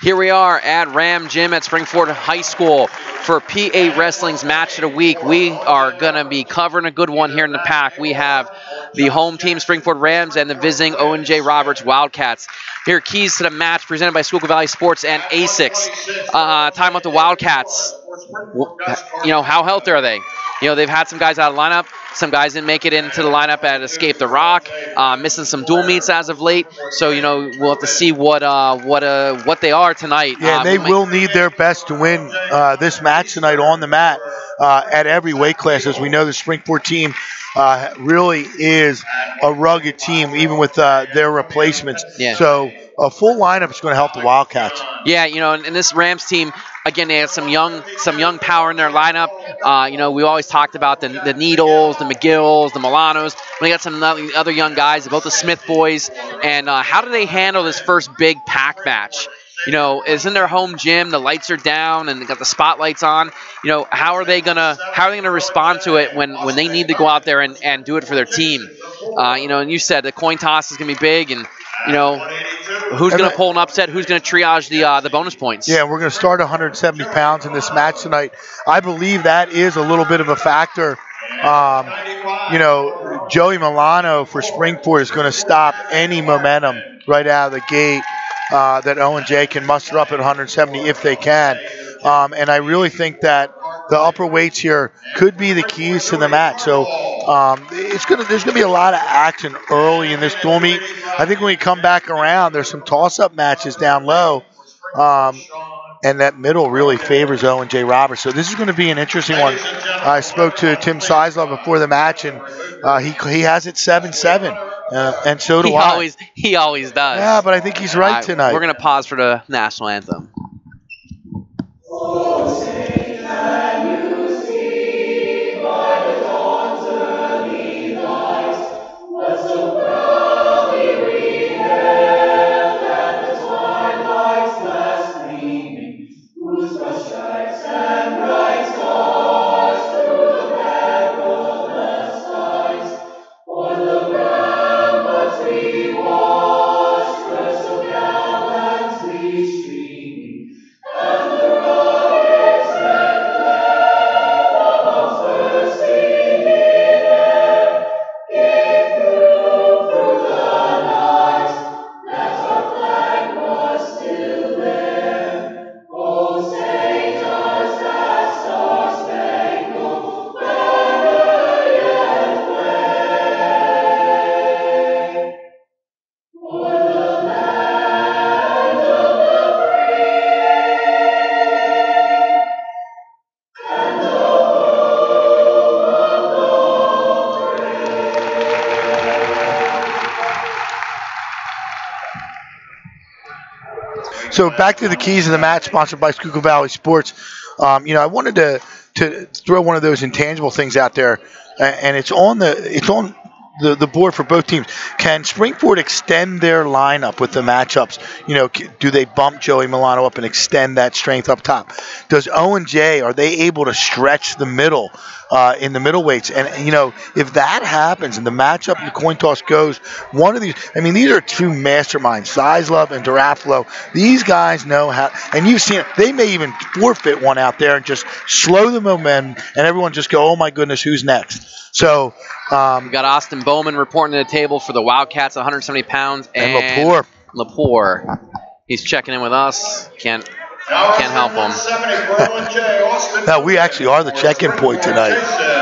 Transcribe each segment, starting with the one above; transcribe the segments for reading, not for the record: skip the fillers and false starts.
Here we are at Ram Gym at Springford High School for PA Wrestling's Match of the Week. We are going to be covering a good one here in the pack. We have the home team, Springford Rams, and the visiting Owen J. Roberts Wildcats. Here are keys to the match presented by Schuylkill Valley Sports and ASICS. Time with the Wildcats. How healthy are they? They've had some guys out of the lineup. Some guys didn't make it into the lineup at Escape the Rock, missing some dual meets as of late. So, we'll have to see what they are tonight. Yeah, and they will need their best to win this match tonight on the mat at every weight class. As we know, the Springford team really is a rugged team, even with their replacements. Yeah. So a full lineup is going to help the Wildcats. Yeah, and this Rams team, again, they have some young power in their lineup. We always talked about the Needles, the McGills, the Milanos. We got some other young guys, both the Smith boys. And how do they handle this first big pack match? It's in their home gym. The lights are down and they got the spotlights on. How are they gonna respond to it when they need to go out there and do it for their team? And you said the coin toss is gonna be big, and who's going to pull an upset? Who's going to triage the bonus points? Yeah, we're going to start 170 pounds in this match tonight. I believe that is a little bit of a factor. Joey Milano for Springford is going to stop any momentum right out of the gate that Owen J can muster up at 170 if they can. And I really think that the upper weights here could be the keys to the match. So there's going to be a lot of action early in this dual meet. I think when we come back around, there's some toss-up matches down low. And that middle really favors Owen J. Roberts. So this is going to be an interesting one. I spoke to Tim Seislaw before the match, and he has it 7-7. And so do I. He always does. Yeah, but I think he's right tonight. We're going to pause for the national anthem. So back to the keys of the match, sponsored by Schuylkill Valley Sports. I wanted to throw one of those intangible things out there, and it's on the board for both teams. Can Springford extend their lineup with the matchups? Do they bump Joey Milano up and extend that strength up top? Does Owen J, are they able to stretch the middle in the middle weights? And, if that happens and the matchup and the coin toss goes, one of these, these are two masterminds, Seislaw and Durafalo. These guys know how, and you've seen it, they may even forfeit one out there and just slow the momentum and everyone just go, oh my goodness, who's next? So we got Austin Bowman reporting to the table for the Wildcats, 170 pounds. And Lepore. He's checking in with us. Can't help him. No, we actually are the check-in point tonight.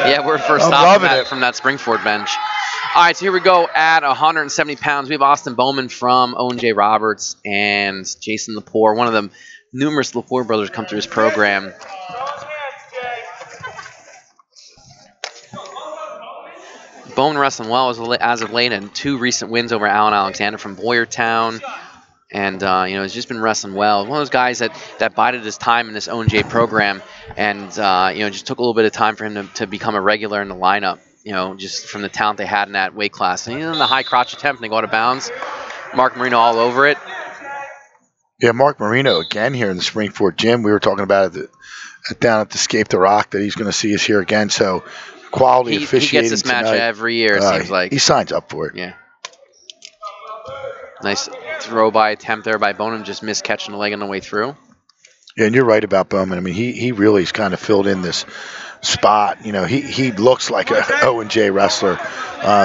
Yeah, we're first stop from that Springford bench. All right, so here we go at 170 pounds. We have Austin Bowman from Owen J. Roberts and Jason Lepore, one of the numerous Lepore brothers come through his program. Bowman wrestling well as of late, and 2 recent wins over Alan Alexander from Boyertown. And, he's just been wrestling well. One of those guys that bided his time in this Owen J program and, just took a little bit of time for him to become a regular in the lineup, just from the talent they had in that weight class. And in the high crotch attempt, and they go out of bounds. Mark Marino all over it. Yeah, Mark Marino again here in the Springford gym. We were talking about it down at the Escape the Rock that he's going to see us here again. So quality officiating. He gets this match every year, it seems like. He signs up for it. Yeah. Nice throw by attempt there by Bowman, just missed catching the leg on the way through. Yeah, and you're right about Bowman. I mean, he really has kind of filled in this spot. You know, he looks like a Owen J wrestler.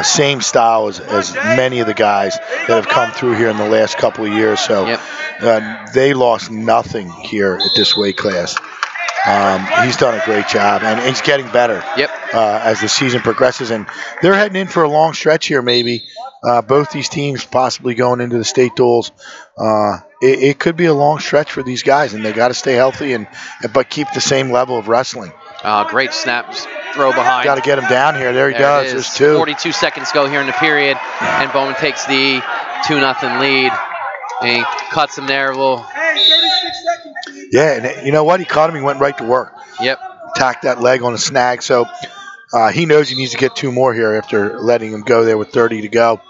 Same style as many of the guys that have come through here in the last couple of years. So they lost nothing here at this weight class. He's done a great job, and he's getting better as the season progresses. And they're heading in for a long stretch here, maybe. Both these teams possibly going into the state duels. It could be a long stretch for these guys, and they got to stay healthy but keep the same level of wrestling. Great snaps, throw behind. Got to get him down here. There he does. There's 2. 42 seconds go here in the period, and Bowman takes the 2-0 lead. And he cuts him there a little. Yeah, and you know what? He caught him. He went right to work. Yep. Tacked that leg on a snag. So he knows he needs to get 2 more here after letting him go there with 30 to go.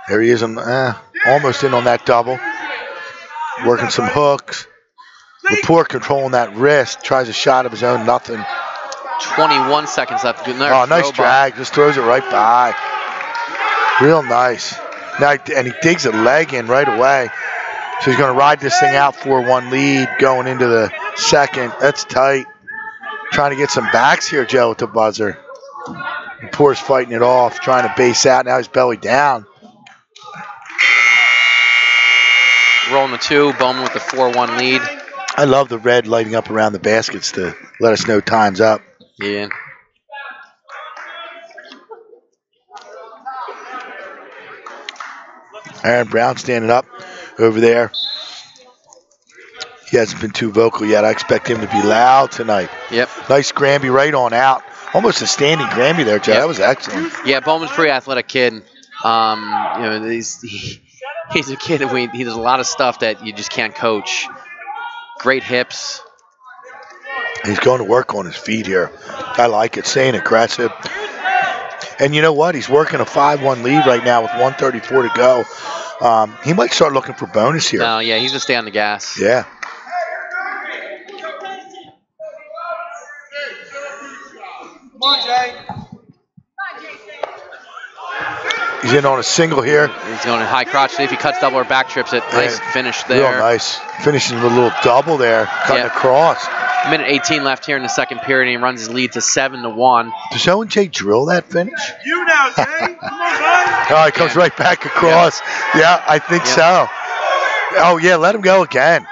There he is, almost in on that double. Working some hooks. Lepore controlling that wrist. Tries a shot of his own, nothing. 21 seconds left. Nice drag. Just throws it right by. Real nice. Now, and he digs a leg in right away. So he's going to ride this thing out 4-1 lead going into the second. That's tight. Trying to get some backs here, Joe, with the buzzer. Lepore's fighting it off, trying to base out. Now he's belly down. Rolling the 2. Bowman with the 4-1 lead. I love the red lighting up around the baskets to let us know time's up. Yeah. Aaron Brown standing up over there. He hasn't been too vocal yet. I expect him to be loud tonight. Yep. Nice Granby right on out. Almost a standing Granby there, Joe. That was excellent. Yeah, Bowman's a pretty athletic kid. You know, he's a kid. He does a lot of stuff that you just can't coach. Great hips. He's going to work on his feet here. I like it. Staying aggressive. And you know what? He's working a 5-1 lead right now with 1:34 to go. He might start looking for bonus here. No, yeah, he's going to stay on the gas. Yeah. Come on, Jay. He's in on a single here. He's going to high crotch. If he cuts double or back trips it. Nice finish there. Real nice. Finishing with a little double there. Cutting across. Minute 18 left here in the second period, and he runs his lead to 7-1. Does Owen J drill that finish? You now, Jay. Come on, bud. Oh, he comes right back across. Yeah, I think so. Oh, yeah, let him go again.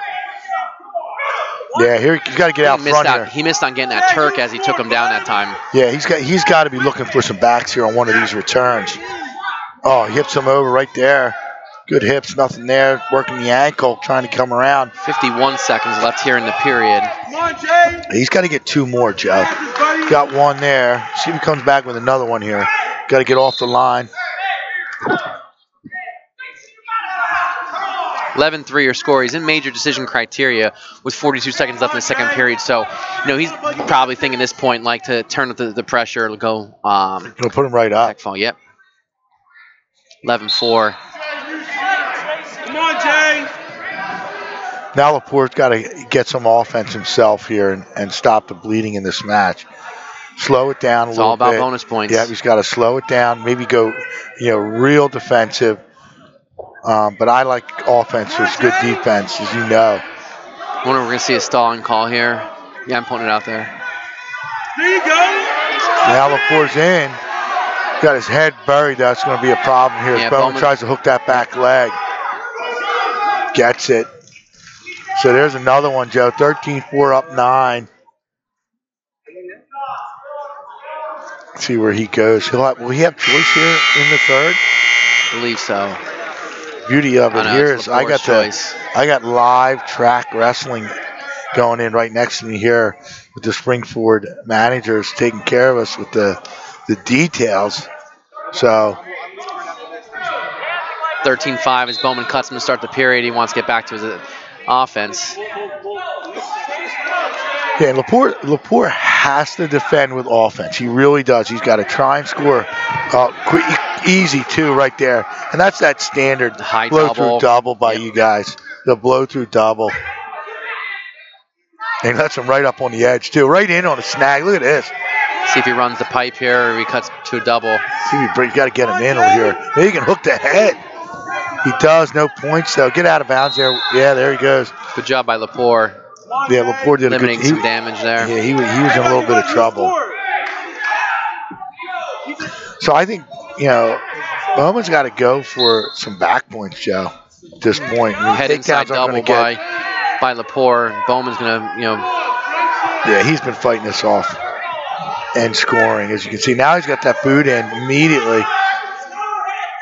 Yeah, here he's got to get out front here. He missed on getting that Turk as he took him down that time. Yeah, he's got to be looking for some backs here on one of these returns. Oh, he hips him over right there. Good hips, nothing there. Working the ankle, trying to come around. 51 seconds left here in the period. Come on, Jay. He's got to get 2 more, Joe. Got 1 there. See if he comes back with another one here. Got to get off the line. 11-3 your score. He's in major decision criteria with 42 seconds left in the second period. So, you know, he's probably thinking at this point like to turn up the pressure, go. He'll put him right up. Fall. Yep. 11-4. Come on, Jay. Now Lepore's got to get some offense himself here and stop the bleeding in this match. Slow it down a little bit. It's all about bonus points. Yeah, he's got to slow it down. Maybe go, real defensive. But I like offense with good defense, as you know. I wonder if we're going to see a stalling call here. Yeah, I'm putting it out there. There you go. Now Lepore's in. Got his head buried. That's going to be a problem here. Yeah, Bowman tries to hook that back leg. Gets it. So there's another one, Joe. 13-4 up 9. Let's see where he goes. Will he have choice here in the third? I believe so. Beauty of it here is I got live track wrestling going in right next to me here with the Springford managers taking care of us with the details. So 13-5 as Bowman cuts him to start the period. He wants to get back to his offense. Yeah, and Lepore has to defend with offense. He really does. He's got to try and score easy, too, right there. And that's that standard blow-through double by you guys. The blow-through double. And he lets him right up on the edge, too. Right in on a snag. Look at this. See if he runs the pipe here or he cuts to a double. See if you got to get him in over here. Maybe he can hook the head. He does. No points, though. Get out of bounds there. Yeah, there he goes. Good job by Lepore. Yeah, Lepore did a good Limiting some damage there. Yeah, he was in a little bit of trouble. So I think, Bowman's got to go for some back points, Joe, at this point. Head inside double by Lepore. Bowman's going to, Yeah, he's been fighting this off and scoring, as you can see. Now he's got that boot in immediately.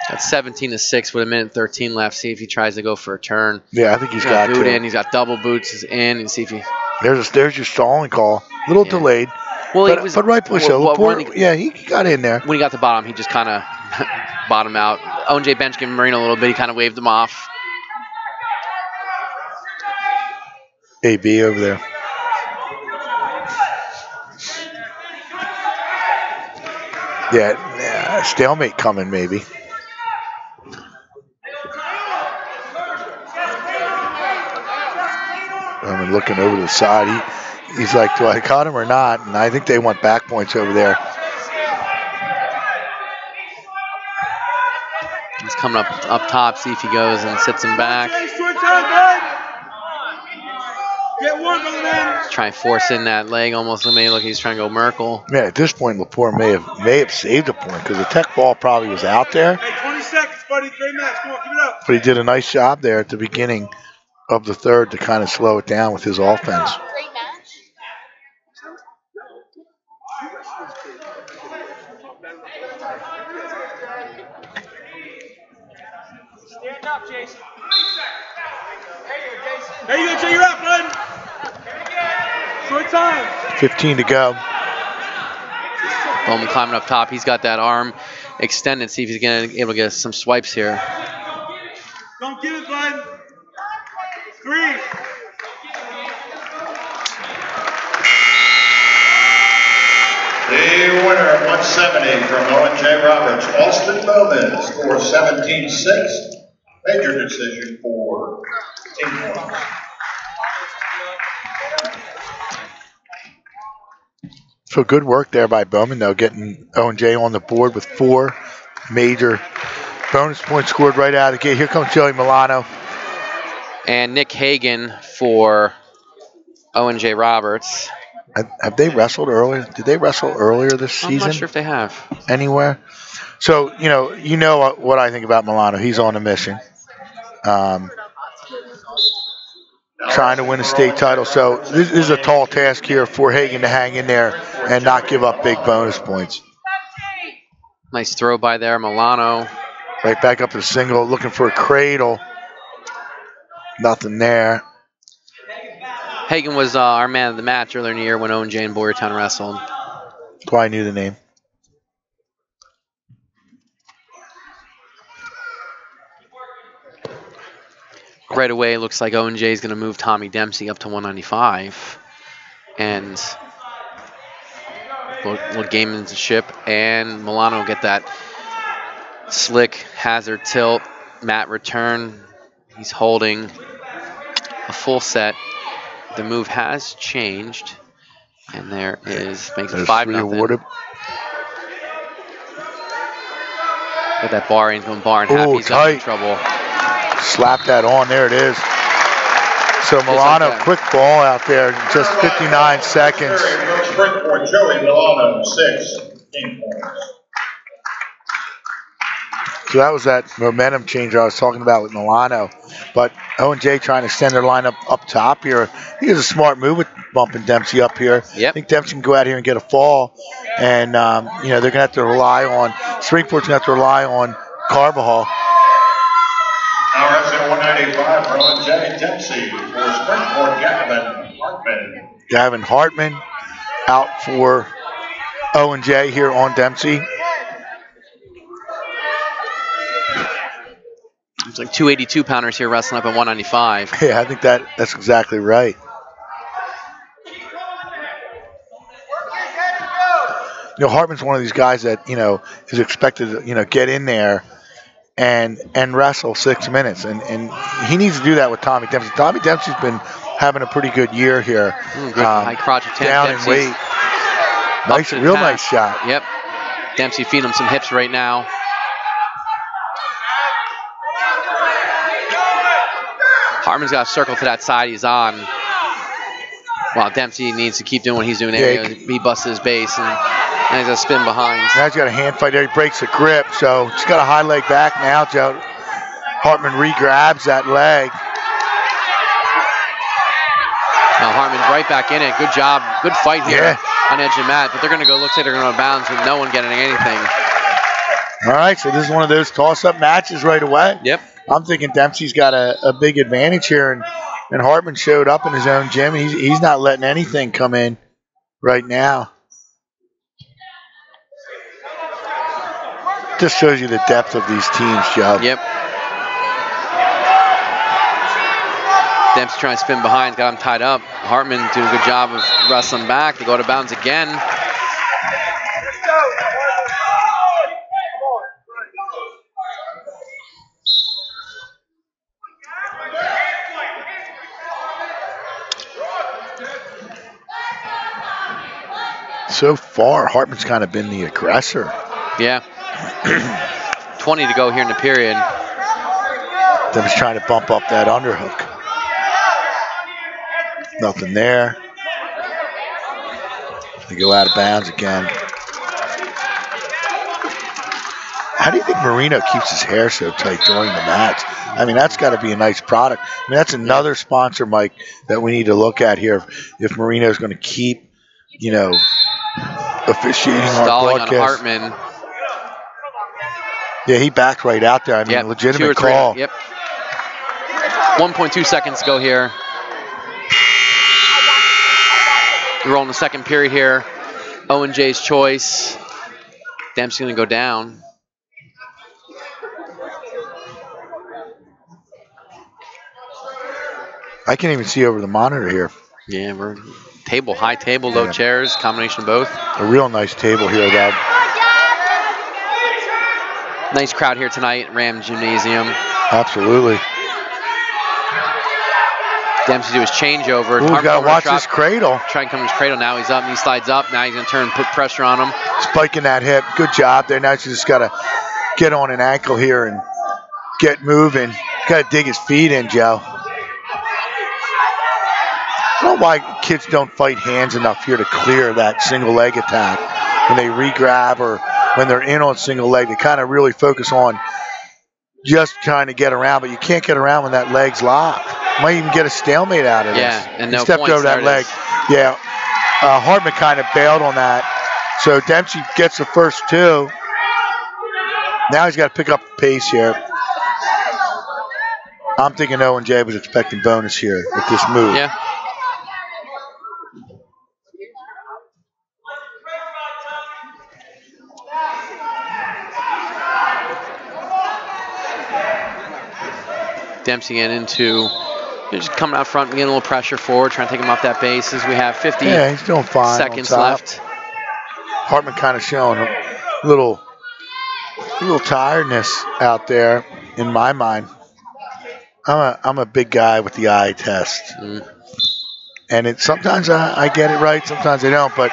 That's 17-6 with 1:13 left. See if he tries to go for a turn. Yeah, I think he's got boot to. in. He's got double boots in, and see if he. There's your stalling call. A little delayed. Well, but rightfully so. He got in there. When he got to the bottom, he just kind of bottomed out. Owen J bench gave him Marino a little bit. He kind of waved him off. AB over there. Yeah, stalemate coming maybe. I'm looking over to the side. He's like, do I cut him or not? And I think they want back points over there. He's coming up top. See if he goes and sits him back. Try and force in that leg. Almost made it look he's trying to go Merkel. Yeah, at this point, Lepore may have saved a point because the tech ball probably was out there. Hey, 20 seconds, buddy. Great match. Come on, keep it up. But he did a nice job there at the beginning of the third to kind of slow it down with his offense. Great match. Stand up, Jason. There you go, Jay. You're out, bud. Short time. 15 to go. Bowman climbing up top. He's got that arm extended. See if he's going to be able to get some swipes here. Don't give it, bud. 3. The winner, 170 from Owen J. Roberts, Austin Bowman, score 17-6. Major decision for 8 points. So good work there by Bowman, though, getting Owen J on the board with 4 major bonus points scored right out of the gate. Here comes Joey Milano. And Nick Hagan for Owen J. Roberts. Have they wrestled earlier? Did they wrestle earlier this season? I'm not sure if they have. Anywhere? So, you know what I think about Milano. He's on a mission. Trying to win a state title. So this is a tall task here for Hagan to hang in there and not give up big bonus points. Nice throw by there, Milano. Right back up to the single, looking for a cradle. Nothing there. Hagan was our man of the match earlier in the year when Owen J and Boyertown wrestled. That's why I knew the name. Right away, looks like Owen J is going to move Tommy Dempsey up to 195. And we'll gamesmanship, and Milano will get that slick hazard tilt, mat return. He's holding a full set. The move has changed, and there is makes it 5-0. Got that bar in, going bar and half. He's got in trouble. Slap that on. There it is. So Milano, like quick ball out there, just 59 seconds. Sprint for Joey Milano, 6 game points. So that was that momentum changer I was talking about with Milano. But Owen J trying to extend their lineup up top here. He has a smart move with bumping Dempsey up here. Yep. I think Dempsey can go out here and get a fall. And, they're going to have to rely on, Springport's going to have to rely on Carbajal. Now that's at 195 for Owen J. Dempsey for Springport, Gavin Hartman. Gavin Hartman out for Owen J here on Dempsey. It's like 282 pounders here wrestling up at 195. Yeah, I think that's exactly right. Hartman's one of these guys that, is expected to, get in there and wrestle 6 minutes. And he needs to do that with Tommy Dempsey. Tommy Dempsey's been having a pretty good year here. Good high crotch attempt. Down in weight. Nice, real nice shot. Yep. Dempsey feeding him some hips right now. Hartman's got to circle to that side he's on. Well, Dempsey needs to keep doing what he's doing there. Yeah, He busted his base, and now he's got to spin behind. Now he's got a hand fight there. He breaks the grip, so he's got a high leg back now. Joe Hartman re-grabs that leg. Now Hartman's right back in it. Good job. Good fight here on edge of the mat. But they're going to go, looks like they're going to go bounds with no one getting anything. All right, so this is one of those toss-up matches right away. Yep. I'm thinking Dempsey's got a big advantage here, and Hartman showed up in his own gym. He's not letting anything come in right now. Just shows you the depth of these teams, Joe. Yep. Dempsey trying to spin behind, got him tied up. Hartman doing a good job of wrestling back. They go to bounds again. So far, Hartman's kind of been the aggressor. Yeah. 20 to go here in the period. Dempsey's trying to bump up that underhook. Nothing there. They go out of bounds again. How do you think Marino keeps his hair so tight during the match? I mean, that's got to be a nice product. I mean, that's another sponsor, Mike, that we need to look at here. If Marino's going to keep, you know, officiating stalling our on broadcast. Hartman. Yeah, he backed right out there. I mean, Yep. legitimate call. Yep. 1.2 seconds to go here. We're rolling the second period here. Owen J's choice. Dempsey's going to go down. I can't even see over the monitor here. Yeah, we're high table, low chairs, combination of both. A real nice table here, though. Nice crowd here tonight at Ram Gymnasium. Absolutely. Dempsey do his changeover. Ooh, got to watch his cradle. Try and come to his cradle now. He's up and he slides up. Now he's going to turn and put pressure on him. Spiking that hip. Good job there. Now he's just got to get on an ankle here and get moving. Got to dig his feet in, Joe. I don't know why kids don't fight hands enough here to clear that single leg attack. When they re-grab or when they're in on single leg, they kind of really focus on just trying to get around, but you can't get around when that leg's locked. Might even get a stalemate out of this. Yeah, and no he stepped points, over that leg. Yeah, Hartman kind of bailed on that. So Dempsey gets the first two. Now he's got to pick up the pace here. I'm thinking Owen J was expecting bonus here with this move. Yeah. Dempsey getting into, just coming out front, getting a little pressure forward, trying to take him off that base as we have 50 he's doing fine seconds left. Hartman kind of showing a little tiredness out there in my mind. I'm a big guy with the eye test. And sometimes I get it right, sometimes I don't, but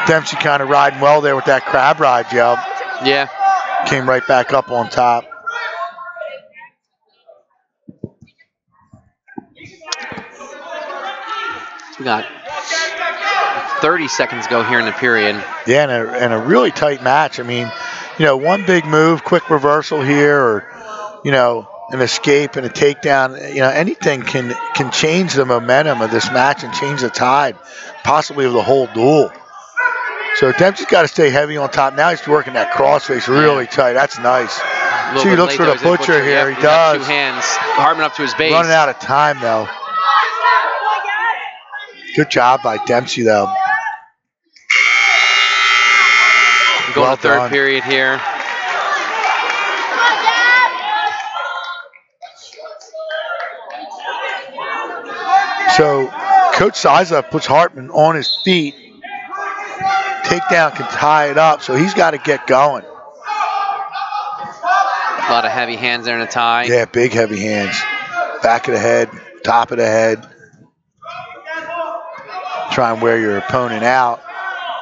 Dempsey kind of riding well there with that crab ride, Joe. Yeah. Came right back up on top. We got 30 seconds to go here in the period. Yeah, and a really tight match. I mean, you know, one big move, quick reversal here, or, you know, an escape and a takedown. You know, anything can change the momentum of this match and change the tide, possibly of the whole duel. So Dempsey's got to stay heavy on top. Now he's working that crossface really tight. That's nice. See, he looks for the butcher here. Yep, he does. Two hands. Hartman up to his base. Running out of time, though. Good job by Dempsey, though. Going to third period here. So Coach Siza puts Hartman on his feet. Takedown can tie it up, so he's got to get going. A lot of heavy hands there in a tie. Yeah, big heavy hands. Back of the head, top of the head. Try and wear your opponent out.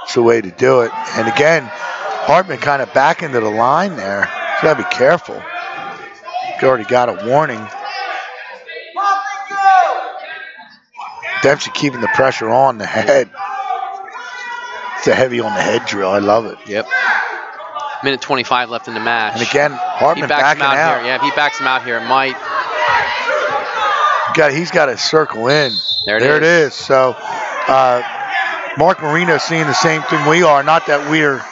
It's the way to do it. And again, Hartman kind of back into the line there. He's got to be careful. already got a warning. Dempsey keeping the pressure on the head. It's a heavy on the head drill. I love it. Yep. Minute 25 left in the match. And again, Hartman backing out. Here. Yeah, if he backs him out here, it might. He's got to circle in. There it is. So Mark Marino seeing the same thing we are. Not that we're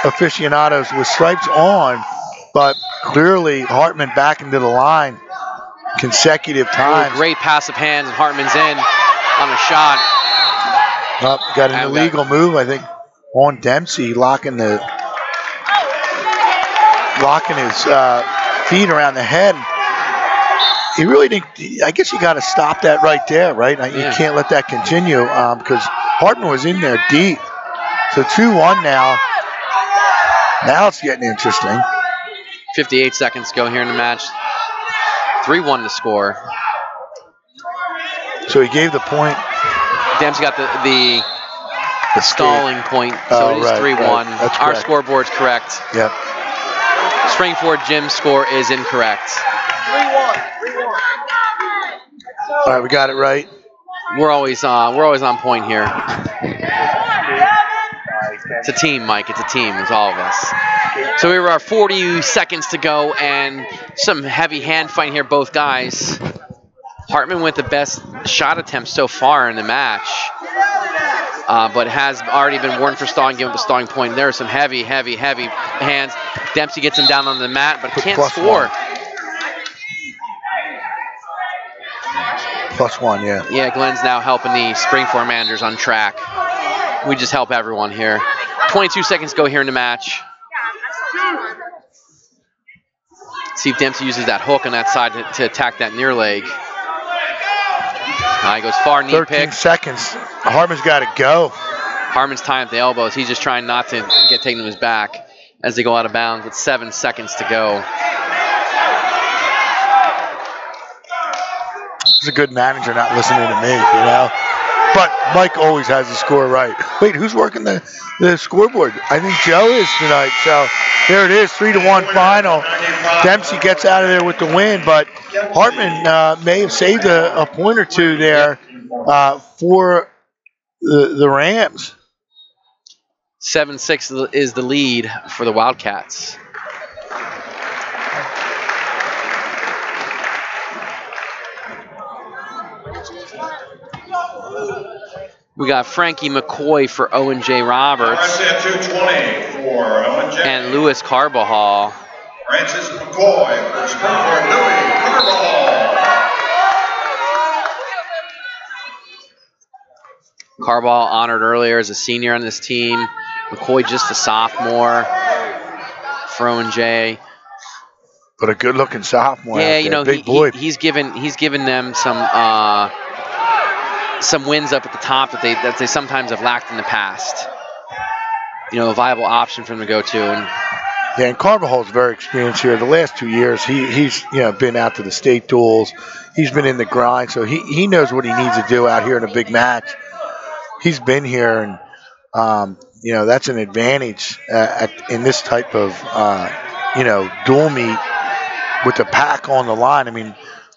aficionados with stripes on, but clearly Hartman back into the line consecutive times. Great passive hands, and Hartman's in on a shot. Got an illegal move, I think, on Dempsey, locking his feet around the head. He really didn't. I guess you got to stop that right there, right? You can't let that continue because Hartman was in there deep. So 2-1 now. Now it's getting interesting. 58 seconds to go here in the match. 3-1 to score. So he gave the point. Dempsey got the stalling point, so it is 3-1. Right. Our scoreboard's correct. Yep. Springford Gym's score is incorrect. 3-1. All right, we got it right. We're always on point here. It's a team, Mike. It's a team. It's all of us. So we were 40 seconds to go, and some heavy hand fighting here, both guys. Hartman with the best shot attempt so far in the match, but has already been warned for stalling, given up a stalling point. There are some heavy hands. Dempsey gets him down on the mat, but can't score. +1, yeah. Yeah, Glenn's now helping the Springford managers on track. We just help everyone here. 22 seconds go here in the match. See if Dempsey uses that hook on that side to attack that near leg. He goes far, knee 13 pick. seconds. Hartman's got to go. Hartman's tying up the elbows. He's just trying not to get taken to his back as they go out of bounds with 7 seconds to go. He's a good manager not listening to me, you know. But Mike always has the score right. Wait, who's working the scoreboard? I think Joe is tonight. So there it is, 3-1 final. Dempsey gets out of there with the win, but Hartman may have saved a point or two there for the Rams. 7-6 is the lead for the Wildcats. We got Frankie McCoy for Owen J. Roberts. 220 for Owen J. And Louis Carbajal. Francis McCoy for Springford, Louis Carbajal. Carbajal honored earlier as a senior on this team. McCoy just a sophomore for Owen J. But a good-looking sophomore. Yeah, you know, big boy. He's given them some wins up at the top that they sometimes have lacked in the past. You know, a viable option for them to go to. And Carvajal's very experienced here. The last 2 years, he's been out to the state duels. He's been in the grind, so he knows what he needs to do out here in a big match. He's been here, and that's an advantage in this type of dual meet with the pack on the line. I mean,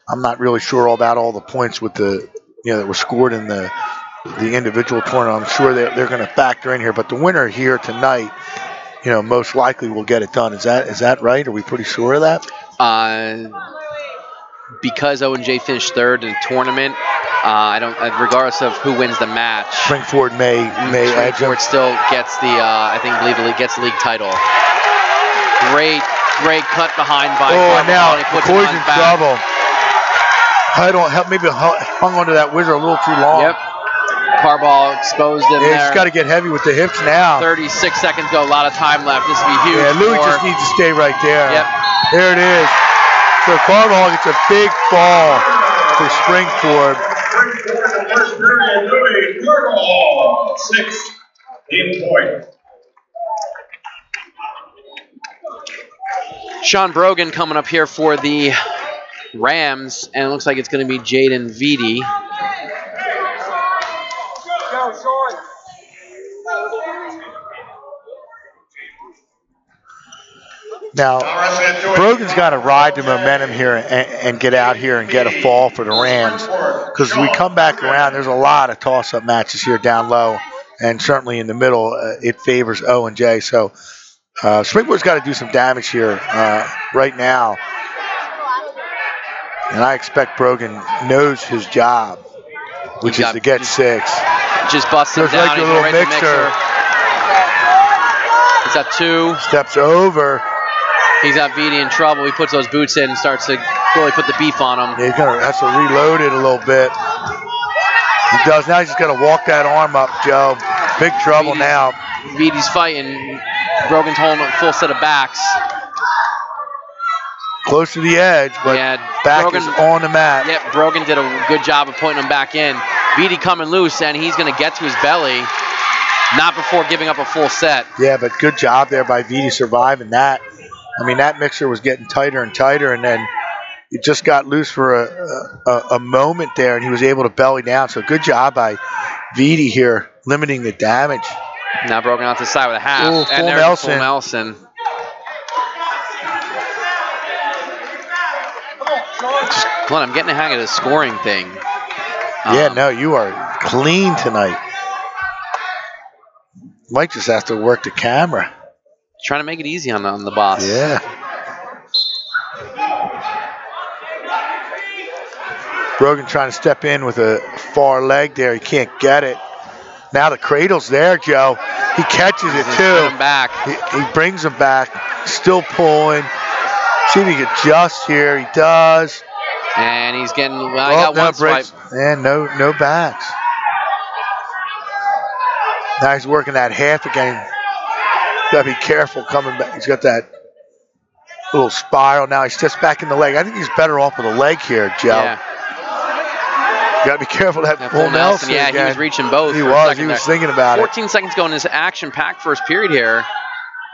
I'm not really sure about all the points with that were scored in the individual tournament. I'm sure they're going to factor in here, but the winner here tonight, most likely will get it done. Is that right? Are we pretty sure of that? Because Owen J finished third in the tournament, I don't. Regardless of who wins the match, Springford may edge him. Springford still gets believe the league gets the league title. Great cut behind by. Oh, now McCoy's in trouble. Maybe hung onto that whizzer a little too long. Yep. Carball exposed him there. He's got to get heavy with the hips now. 36 seconds go. A lot of time left. This will be huge. Yeah, Louis just needs to stay right there. Yep. There it is. So Carball gets a big fall for Springford. First period, Louis Carball, 6 point. Sean Brogan coming up here for the Rams, and it looks like it's going to be Jaden Vitti. Now, Brogan's got to ride the momentum here and get out here and get a fall for the Rams. Because as we come back around, there's a lot of toss-up matches here down low. And certainly in the middle, it favors Owen J. So Springford's got to do some damage here right now. And I expect Brogan knows his job, which is to get 6. Just bust him down. Like a little mixer. He's got 2. Steps over. He's got VD in trouble. He puts those boots in and starts to really put the beef on him. Yeah, he's going to have to reload it a little bit. He does. Now he's just got to walk that arm up, Joe. Big trouble now. VD's fighting. Brogan's holding a full set of backs. Close to the edge, but back Brogan, is on the mat. Yep, Brogan did a good job of putting him back in. VD coming loose, and he's going to get to his belly. Not before giving up a full set. Yeah, but good job there by VD surviving that. I mean, that mixer was getting tighter and tighter, and then it just got loose for a moment there, and he was able to belly down. So good job by VD here, limiting the damage. Now Brogan out to the side with a half. Ooh, and there's full Nelson. Glenn, I'm getting the hang of the scoring thing. Yeah, no, you are clean tonight. Mike just has to work the camera. Trying to make it easy on the boss. Yeah. Brogan trying to step in with a far leg there. He can't get it. Now the cradle's there, Joe. He catches it too. Him back. He brings him back. Still pulling. See if he can adjust here. He does. And he's getting. Well, I got one swipe. And no backs. Now he's working that half again. Gotta be careful coming back. He's got that little spiral. Now he steps back in the leg. I think he's better off with a leg here, Joe. Yeah. You gotta be careful of that full Nelson. Yeah, again. he was reaching both. He was thinking about 14 seconds going in this action-packed first period here.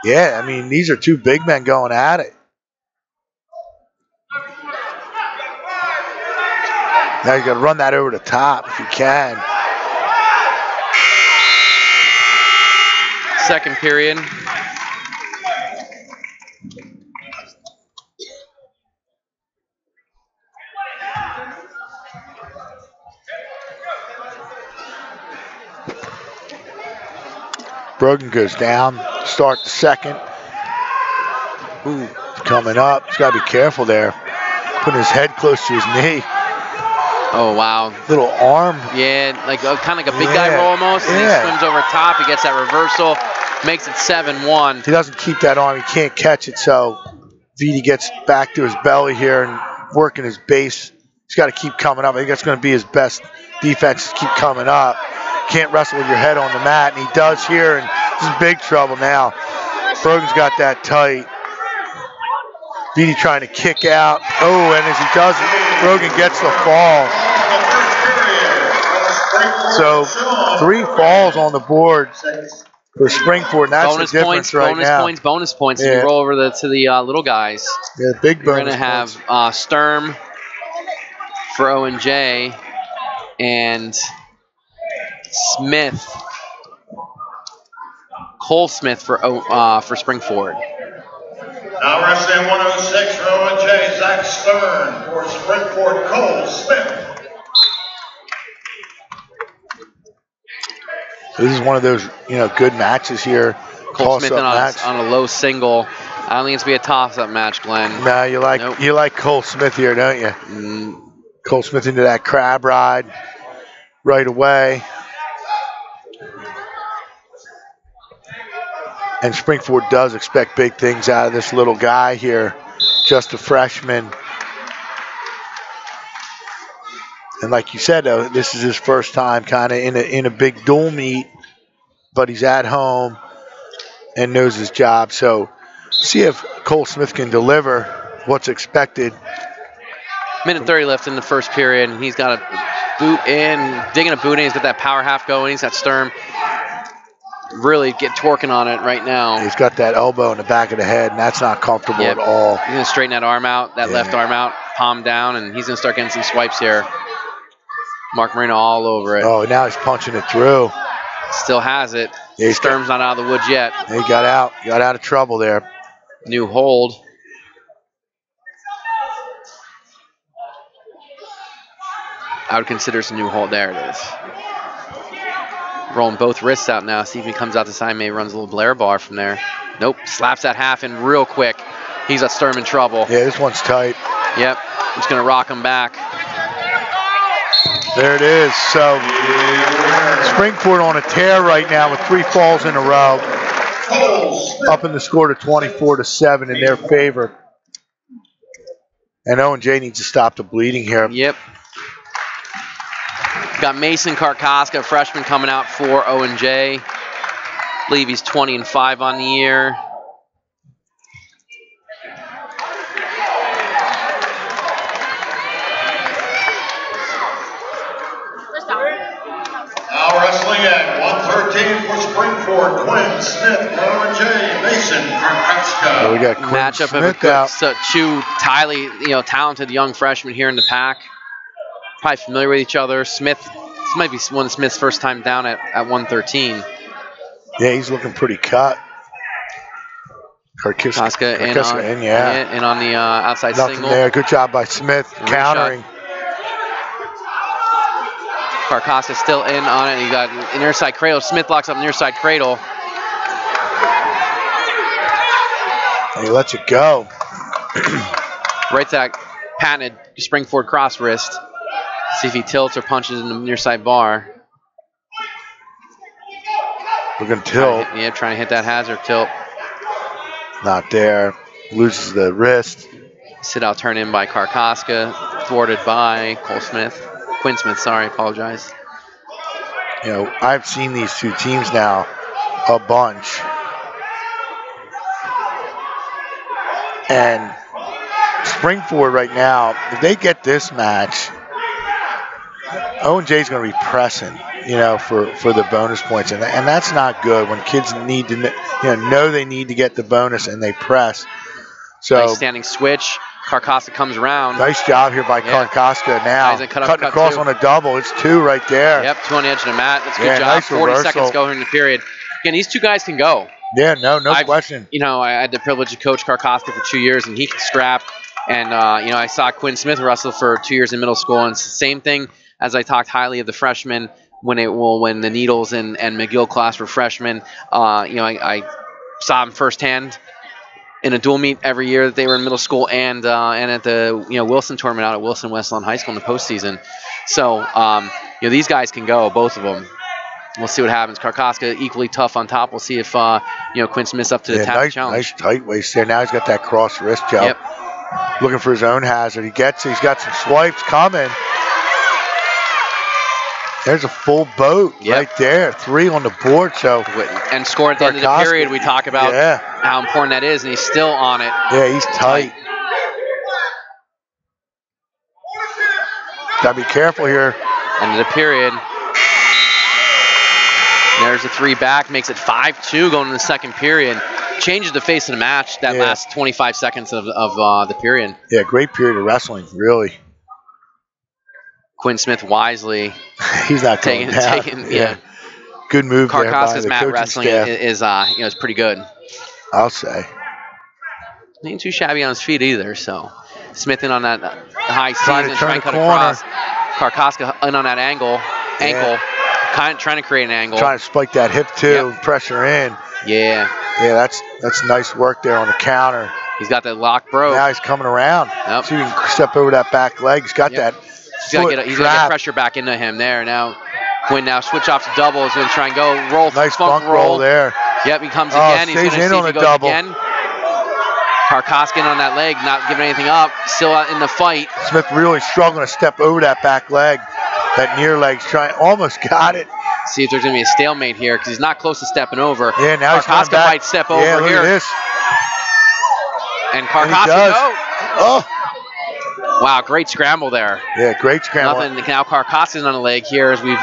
Yeah, I mean, these are 2 big men going at it. Now you got to run that over the top if you can. Second period. Brogan goes down. Start the second. Ooh, coming up. He's got to be careful there. Putting his head close to his knee. Oh, wow. Little arm. Yeah, like kind of like a big guy roll almost. And he swims over top. He gets that reversal. Makes it 7-1. He doesn't keep that arm. He can't catch it. So VD gets back to his belly here and working his base. He's got to keep coming up. I think that's going to be his best defense, is keep coming up. Can't wrestle with your head on the mat. And he does here. And this is big trouble now. Brogan's got that tight. VD trying to kick out. Oh, and as he does it, Brogan gets the fall. So 3 falls on the board for Springford, and that's bonus the difference points, right now. Bonus points. If you roll over to the little guys. Yeah, big bonus. We're going to have Sturm for Owen J and Smith, Cole Smith for Springford. Now wrestling 106 for Owen J, Zach Stern for Springford, Cole Smith. This is one of those, good matches here. Cole Smith on a low single. I don't think it's going to be a toss-up match, Glenn. No, you like Cole Smith here, don't you? Cole Smith into that crab ride right away. And Springford does expect big things out of this little guy here, just a freshman. And like you said, though, this is his first time kind of in a big dual meet, but he's at home and knows his job. So see if Cole Smith can deliver what's expected. Minute 30 left in the first period, and he's got a boot in, digging a boot in. He's got that power half going. He's got Sturm really twerking on it right now. He's got that elbow in the back of the head, and that's not comfortable at all. He's going to straighten that arm out, left arm out, palm down, and he's going to start getting some swipes here. Mark Marino all over it. Oh, now he's punching it through. Still has it. Sturm's not out of the woods yet. He got out of trouble there. New hold. I would consider it's a new hold. There it is. Rolling both wrists out now. See if he comes out the side. Maybe runs a little Blair bar from there. Nope. Slaps that half in real quick. He's got Sturm in trouble. Yeah, this one's tight. Yep. Just going to rock him back. There it is. So Springford on a tear right now with 3 falls in a row. Up in the score to 24-7 in their favor. And Owen J needs to stop the bleeding here. Yep. Got Mason Karkoska, freshman, coming out for Owen J. I believe he's 20-5 on the year. Now wrestling at 113 for Springford, Quinn Smith, Owen J, Mason Karkoska. So we got Quinn Matchup Smith of a good, out. two highly, talented young freshmen here in the pack. Probably familiar with each other. This might be one of Smith's first time down at 113. Yeah, he's looking pretty cut. Karkoska in, yeah. And on the outside Nothing single. there. Good job by Smith countering. Karkoska still in on it. You got an near side cradle. Smith locks up near side cradle. And he lets it go. Right to that patented Springford cross wrist. See if he tilts or punches in the near side bar. We're going to tilt. Trying to hit that hazard tilt. Not there. Loses the wrist. Sit out turn in by Karkoska. Thwarted by Quinn Smith, sorry, apologize. I've seen these two teams now a bunch. And Springford right now, if they get this match, Owen J's going to be pressing, for the bonus points. And that's not good when kids need to, know they need to get the bonus and they press. So nice standing switch. Karkoska comes around. Nice job here by Karkoska now. Cutting across on a double. It's 2 right there. Yep, 2 on the edge of the mat. That's a good job. Nice 40 reversal. seconds go in the period. Again, these two guys can go. Yeah, no question. I had the privilege to coach Karkoska for 2 years, and he can scrap. And, I saw Quinn Smith wrestle for 2 years in middle school, and it's the same thing as I talked highly of the freshmen when the Needles and McGill class were freshmen. I saw them firsthand in a dual meet every year that they were in middle school and at the Wilson tournament out at Wilson Westlawn High School in the postseason. So these guys can go, both of them. We'll see what happens. Karkoska equally tough on top. We'll see if Quinn Smith's up to the task challenge. Nice tight waist there. Now he's got that cross wrist, Joe. Yep. Looking for his own hazard. He's got some swipes coming. There's a full boat right there. 3 on the board. So and score at the end of the period. We talk about how important that is, and he's still on it. Yeah, he's tight. Gotta be careful here. End of the period. There's a 3 back, makes it 5-2 going in the second period. Changes the face of the match that last 25 seconds of the period. Yeah, great period of wrestling, really. Quinn Smith wisely he's not taking good move there by Karkoska's the mat coaching wrestling staff. is pretty good. I'll say. He ain't too shabby on his feet either. So Smith in on that high Trying season, to trying to cut corner. across. Karkoska in on that ankle, trying to create an angle. Trying to spike that hip too, pressure in. Yeah, that's nice work there on the counter. He's got that lock broke. Now he's coming around. Yep. So you can step over that back leg. He's got that. He's got to get pressure back into him there. Now Quinn switch off to doubles and try and go roll. Nice funk roll there. Yep, he comes again. He's going to see if he goes double. again. Karkoska on that leg, not giving anything up. Still in the fight. Smith really struggling to step over that back leg. That near leg's trying. Almost got it. See if there's going to be a stalemate here because he's not close to stepping over. Yeah, now Karkoska might step over look here. At this. And Karkoska Oh. Wow, great scramble there. Yeah, great scramble. Now Karkoska's on the leg here as we've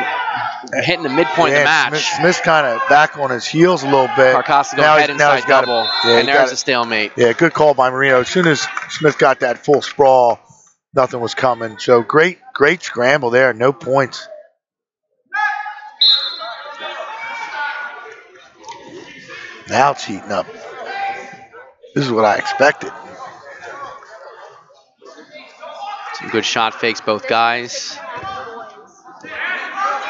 hitting the midpoint of the match. Smith's kind of back on his heels a little bit. Karkoska going head inside double. And there's a stalemate. Yeah, good call by Marino. As soon as Smith got that full sprawl, nothing was coming. So great scramble there. No points. Now it's heating up. This is what I expected. Some good shot fakes, both guys.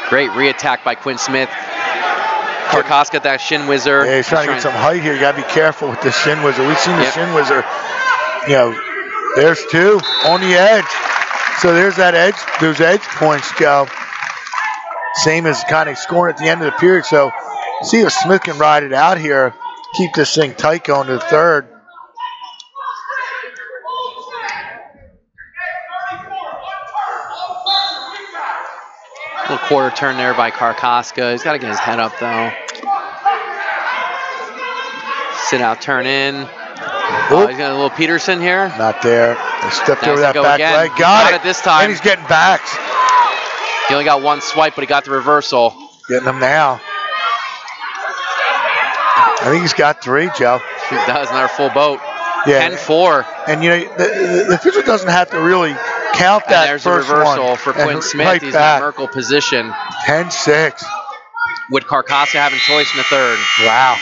Great re-attack by Quinn Smith. Karkas got that shin whizzer. Yeah, he's trying to get some height here. You got to be careful with the shin whizzer. We've seen the shin whizzer. You know, there's two on the edge. So there's that edge, those edge points, Joe. Same as kind of scoring at the end of the period. So see if Smith can ride it out here, keep this thing tight going to the third. Little quarter turn there by Karkaska. He's got to get his head up though. Sit out, turn in. Oh, he's got a little Peterson here. Not there. He stepped over that back leg. Got it this time. And he's getting backs. He only got one swipe, but he got the reversal. Getting them now. I think he's got three, Joe. He does, another full boat. Yeah. 10-4. And you know, the official doesn't have to really count that there's first a reversal one. for Quinn Smith. Right He's back. in Merkle position. 10-6. With Karkasa having choice in the third. Wow.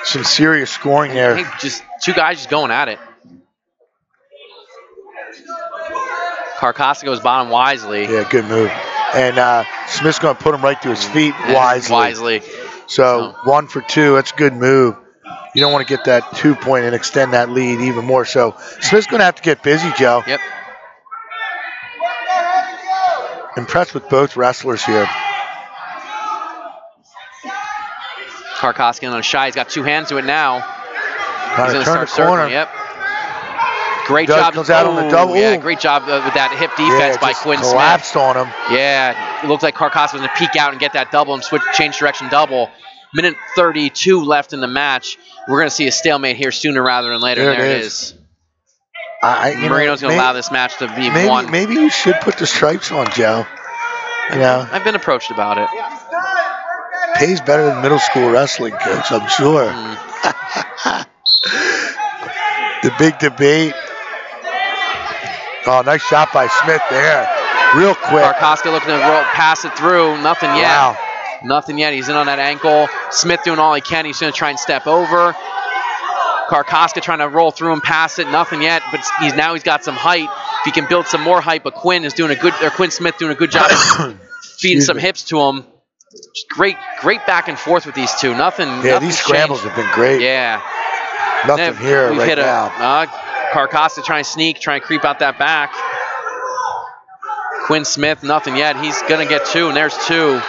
Some serious scoring there. Hey, just two guys just going at it. Karkasa goes bottom wisely. Yeah, good move. And Smith's going to put him right to his feet wisely. So 1 for 2. That's a good move. You don't want to get that 2-point and extend that lead even more. So Smith's going to have to get busy, Joe. Yep. Impressed with both wrestlers here. Karkaskin on a shy. He's got two hands to it now. He's going to turn the corner. Yep. Great job. Comes out on the double. Yeah, great job with that hip defense by Quinn Smith. Collapsed on him. Yeah, it looked like Karkaskin was going to peek out and get that double and change direction double. Minute 32 left in the match. We're going to see a stalemate here sooner rather than later. There it is. Marino's going to allow this match to be won. Maybe you should put the stripes on, Joe. You know, I've been approached about it. Pays better than middle school wrestling, coach, I'm sure. The big debate. Oh, nice shot by Smith there. Real quick. Karkaskin looking to pass it through. Nothing yet. Wow. Nothing yet. He's in on that ankle. Smith doing all he can. He's going to try and step over. Karkaskin trying to roll through and pass it. Nothing yet, but he's got some height. If he can build some more height, but Quinn Smith doing a good job of feeding some hips to him. Just great back and forth with these two. Nothing. Yeah, these scrambles have been great. Yeah. Nothing here right now. Karkaskin trying to sneak, trying to creep out that back. Quinn Smith, nothing yet. He's going to get two, and there's two.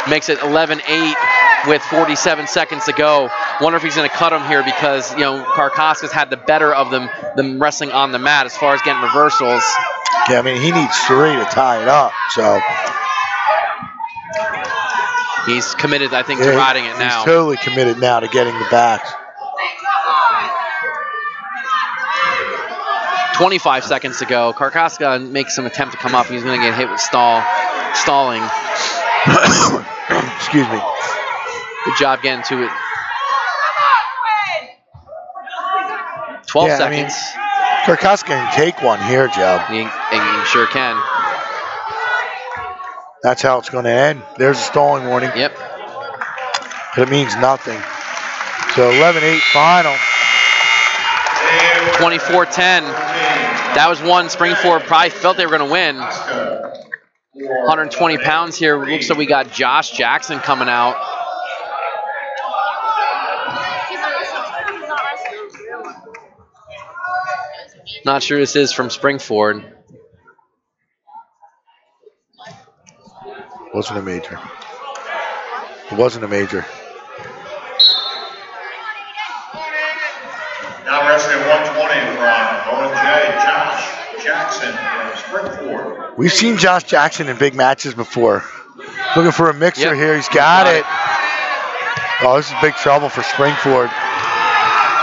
Makes it 11-8 with 47 seconds to go. Wonder if he's going to cut him here because, you know, Karkaskin's had the better of them wrestling on the mat as far as getting reversals. Yeah, I mean, he needs three to tie it up, so. He's committed, I think, to riding it now. He's totally committed now to getting the backs. 25 seconds to go. Karkaskin makes some attempt to come up. He's going to get hit with stalling. Excuse me. Good job getting to it. 12 seconds. I mean, Karkaskin can take one here, Joe. He sure can. That's how it's going to end. There's a stalling warning. Yep. But it means nothing. So 11-8 final. 24-10. That was one Springford probably felt they were going to win. 120 pounds here. Looks like we got Josh Jackson coming out. Not sure this is from Springford. Wasn't a major. It wasn't a major. Now wrestling 120 from Owen J. Josh Jackson from Springford. We've seen Josh Jackson in big matches before. Looking for a mixer here. He's got it. Oh, this is big trouble for Springford.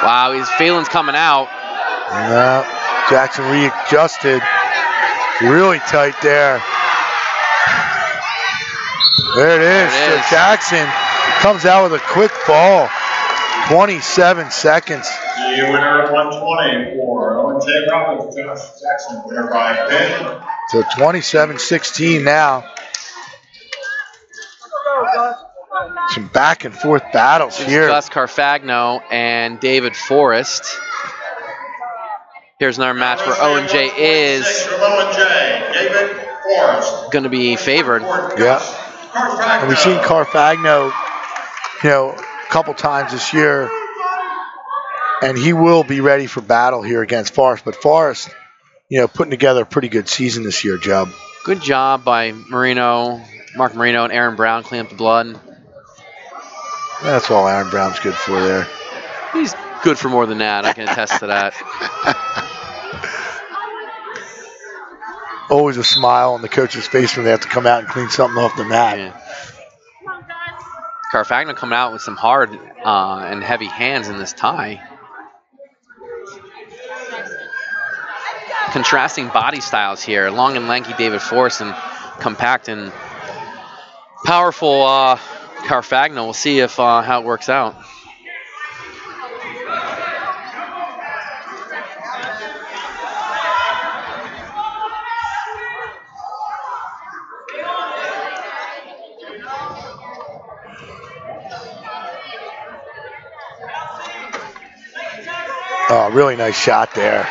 Wow, his feelings coming out. No, Jackson readjusted. Really tight there. There it is. So Jackson comes out with a quick fall. 27 seconds. The winner of 120 for Owen J. Roberts, Josh Jackson, winner by pin. So 27-16 now. Some back and forth battles here. Gus Carfagno and David Forrest. Here's another match where Owen J is going to be favored. Yeah. And we've seen Carfagno, a couple times this year, and he will be ready for battle here against Forrest. But Forrest, putting together a pretty good season this year, Joe. Good job by Mark Marino, and Aaron Brown clean up the blood. That's all Aaron Brown's good for there. He's good for more than that. I can attest to that. Always a smile on the coach's face when they have to come out and clean something off the mat. Yeah. Carfagno coming out with some hard and heavy hands in this tie. Contrasting body styles here. Long and lanky David Forrest and compact and powerful Carfagno. We'll see if how it works out. Oh, really nice shot there.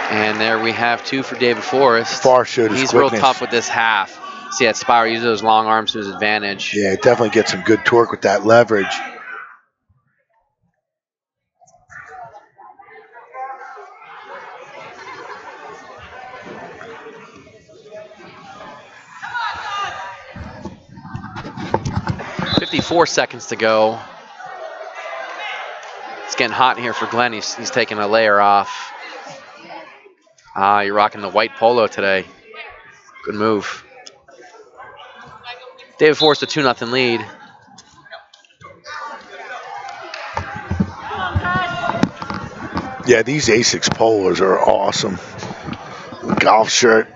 And there we have 2 for David Forrest. Forrest showed his He's quickness. real tough with this half. See that spiral, use those long arms to his advantage. Yeah, definitely get some good torque with that leverage. .54 seconds to go. It's getting hot in here for Glenn. He's taking a layer off. You're rocking the white polo today. Good move. David Forrest a 2-0 lead. Yeah, these Asics polos are awesome. Golf shirt.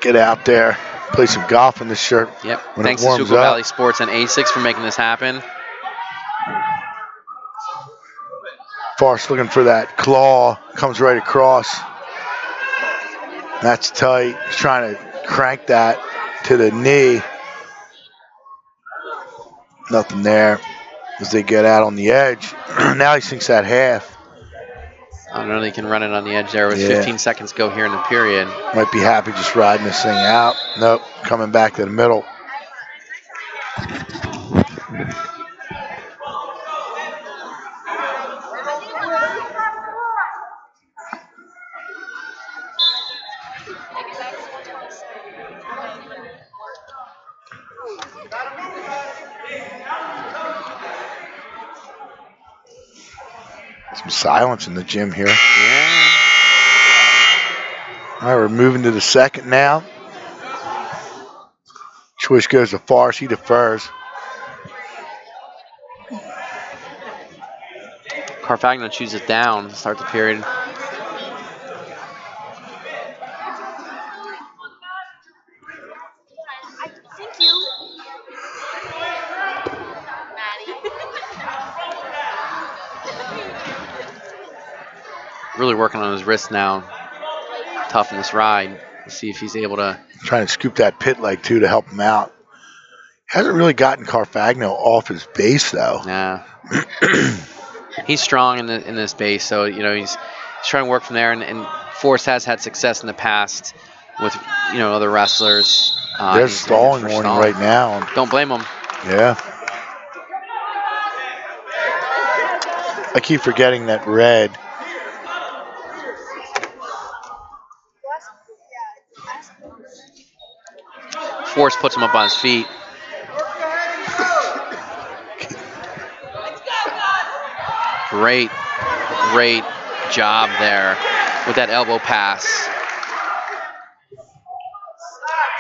Get out there. Play some golf in this shirt. Yep. When Thanks it to warms Schuylkill up. Valley Sports and Asics for making this happen. Forrest looking for that claw. Comes right across. That's tight. He's trying to crank that to the knee. Nothing there as they get out on the edge. Now he sinks that half. I don't know, they can run it on the edge there with 15 seconds go here in the period. Might be happy just riding this thing out. Nope, coming back to the middle. Some silence in the gym here. Yeah. All right, we're moving to the second now. Choice goes to Forrest. He defers. Carfagno chooses down to start the period. Really working on his wrist now. Tough in this ride. Let's see if he's able to. Trying to scoop that pit leg too to help him out. Hasn't really gotten Carfagno off his base though. Nah. He's strong in this base, so he's trying to work from there. And Forrest has had success in the past with other wrestlers. There's stalling warning right now. Don't blame him. Yeah. I keep forgetting that red. Forrest puts him up on his feet. Great job there with that elbow pass.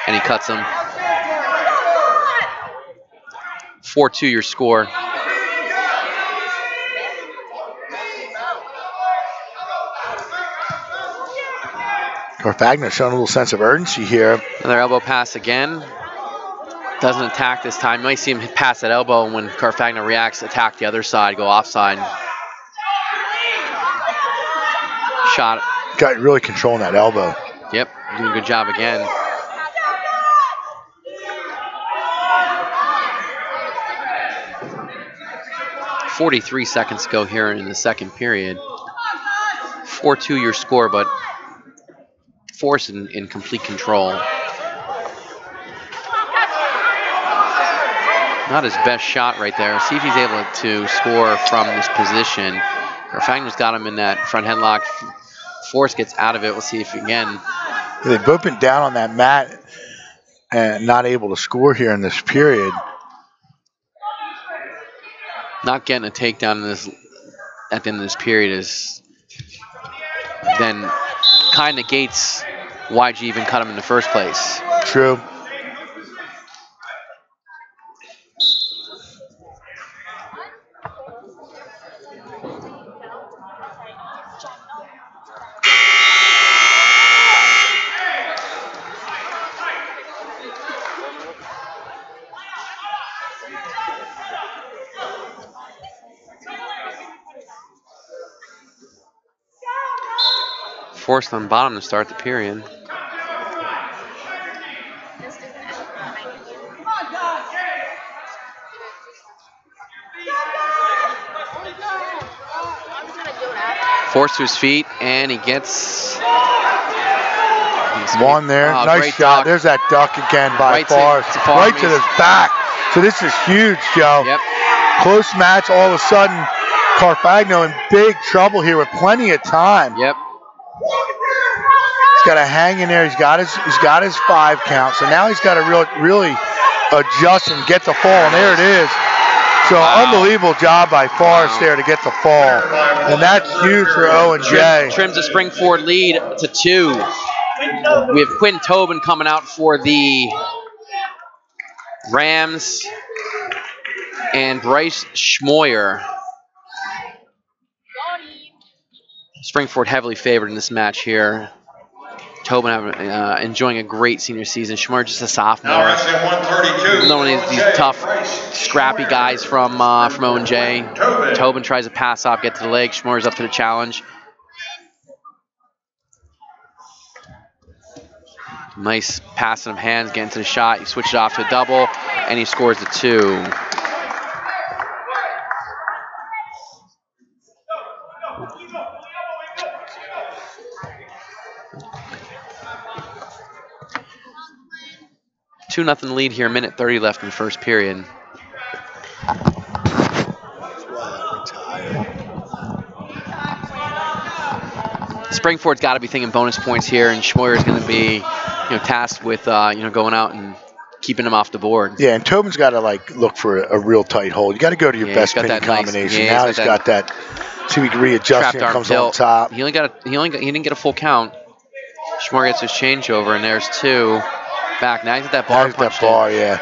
And he cuts him. 4-2 your score. Carfagno showing a little sense of urgency here. Another elbow pass again. Doesn't attack this time. You might see him pass that elbow, and when Carfagno reacts, attack the other side, go offside. Shot. Got really controlling that elbow. Yep, doing a good job again. .43 seconds to go here in the second period. 4-2 your score, but Force in complete control. Not his best shot right there. See if he's able to score from this position. Garfagno's got him in that front headlock. Force gets out of it. We'll see if again. They've both been down on that mat and not able to score here in this period. Not getting a takedown in this at the end of this period is then kind of negates why'd you even cut him in the first place. True. Forced on bottom to start the period. Forced to his feet, and he gets one there. Oh, nice shot. Duck. There's that duck again by Right Forrest. Right to his back. So this is huge, Joe. Yep. Close match. All of a sudden, Garfagno in big trouble here with plenty of time. Yep. He's got to hang in there. He's got his 5 count. So now he's got to really adjust and get the fall. And there it is. So unbelievable job by Forrest there to get the fall. And that's huge for Owen J. Trims a spring-forward lead to 2. We have Quinn Tobin coming out for the Rams and Bryce Schmoyer. Springford heavily favored in this match here. Tobin enjoying a great senior season. Schmoyer just a sophomore. Another one of these tough, scrappy guys from Owen J. Tobin tries to pass off, get to the leg. Schmoyer's up to the challenge. Nice passing of hands, getting to the shot. He switches off to a double, and he scores the 2. Two nothing lead here. Minute 30 left in the first period. Springford's got to be thinking bonus points here, and Schmoyer is going to be, tasked with, going out and keeping him off the board. Yeah, and Tobin's got to look for a real tight hold. You got to go to your best pin combination. Now he's got that. See if he can readjust and comes on top. He didn't get a full count. Schmoyer gets his changeover, and there's 2. Back now, he's at that bar. Yeah.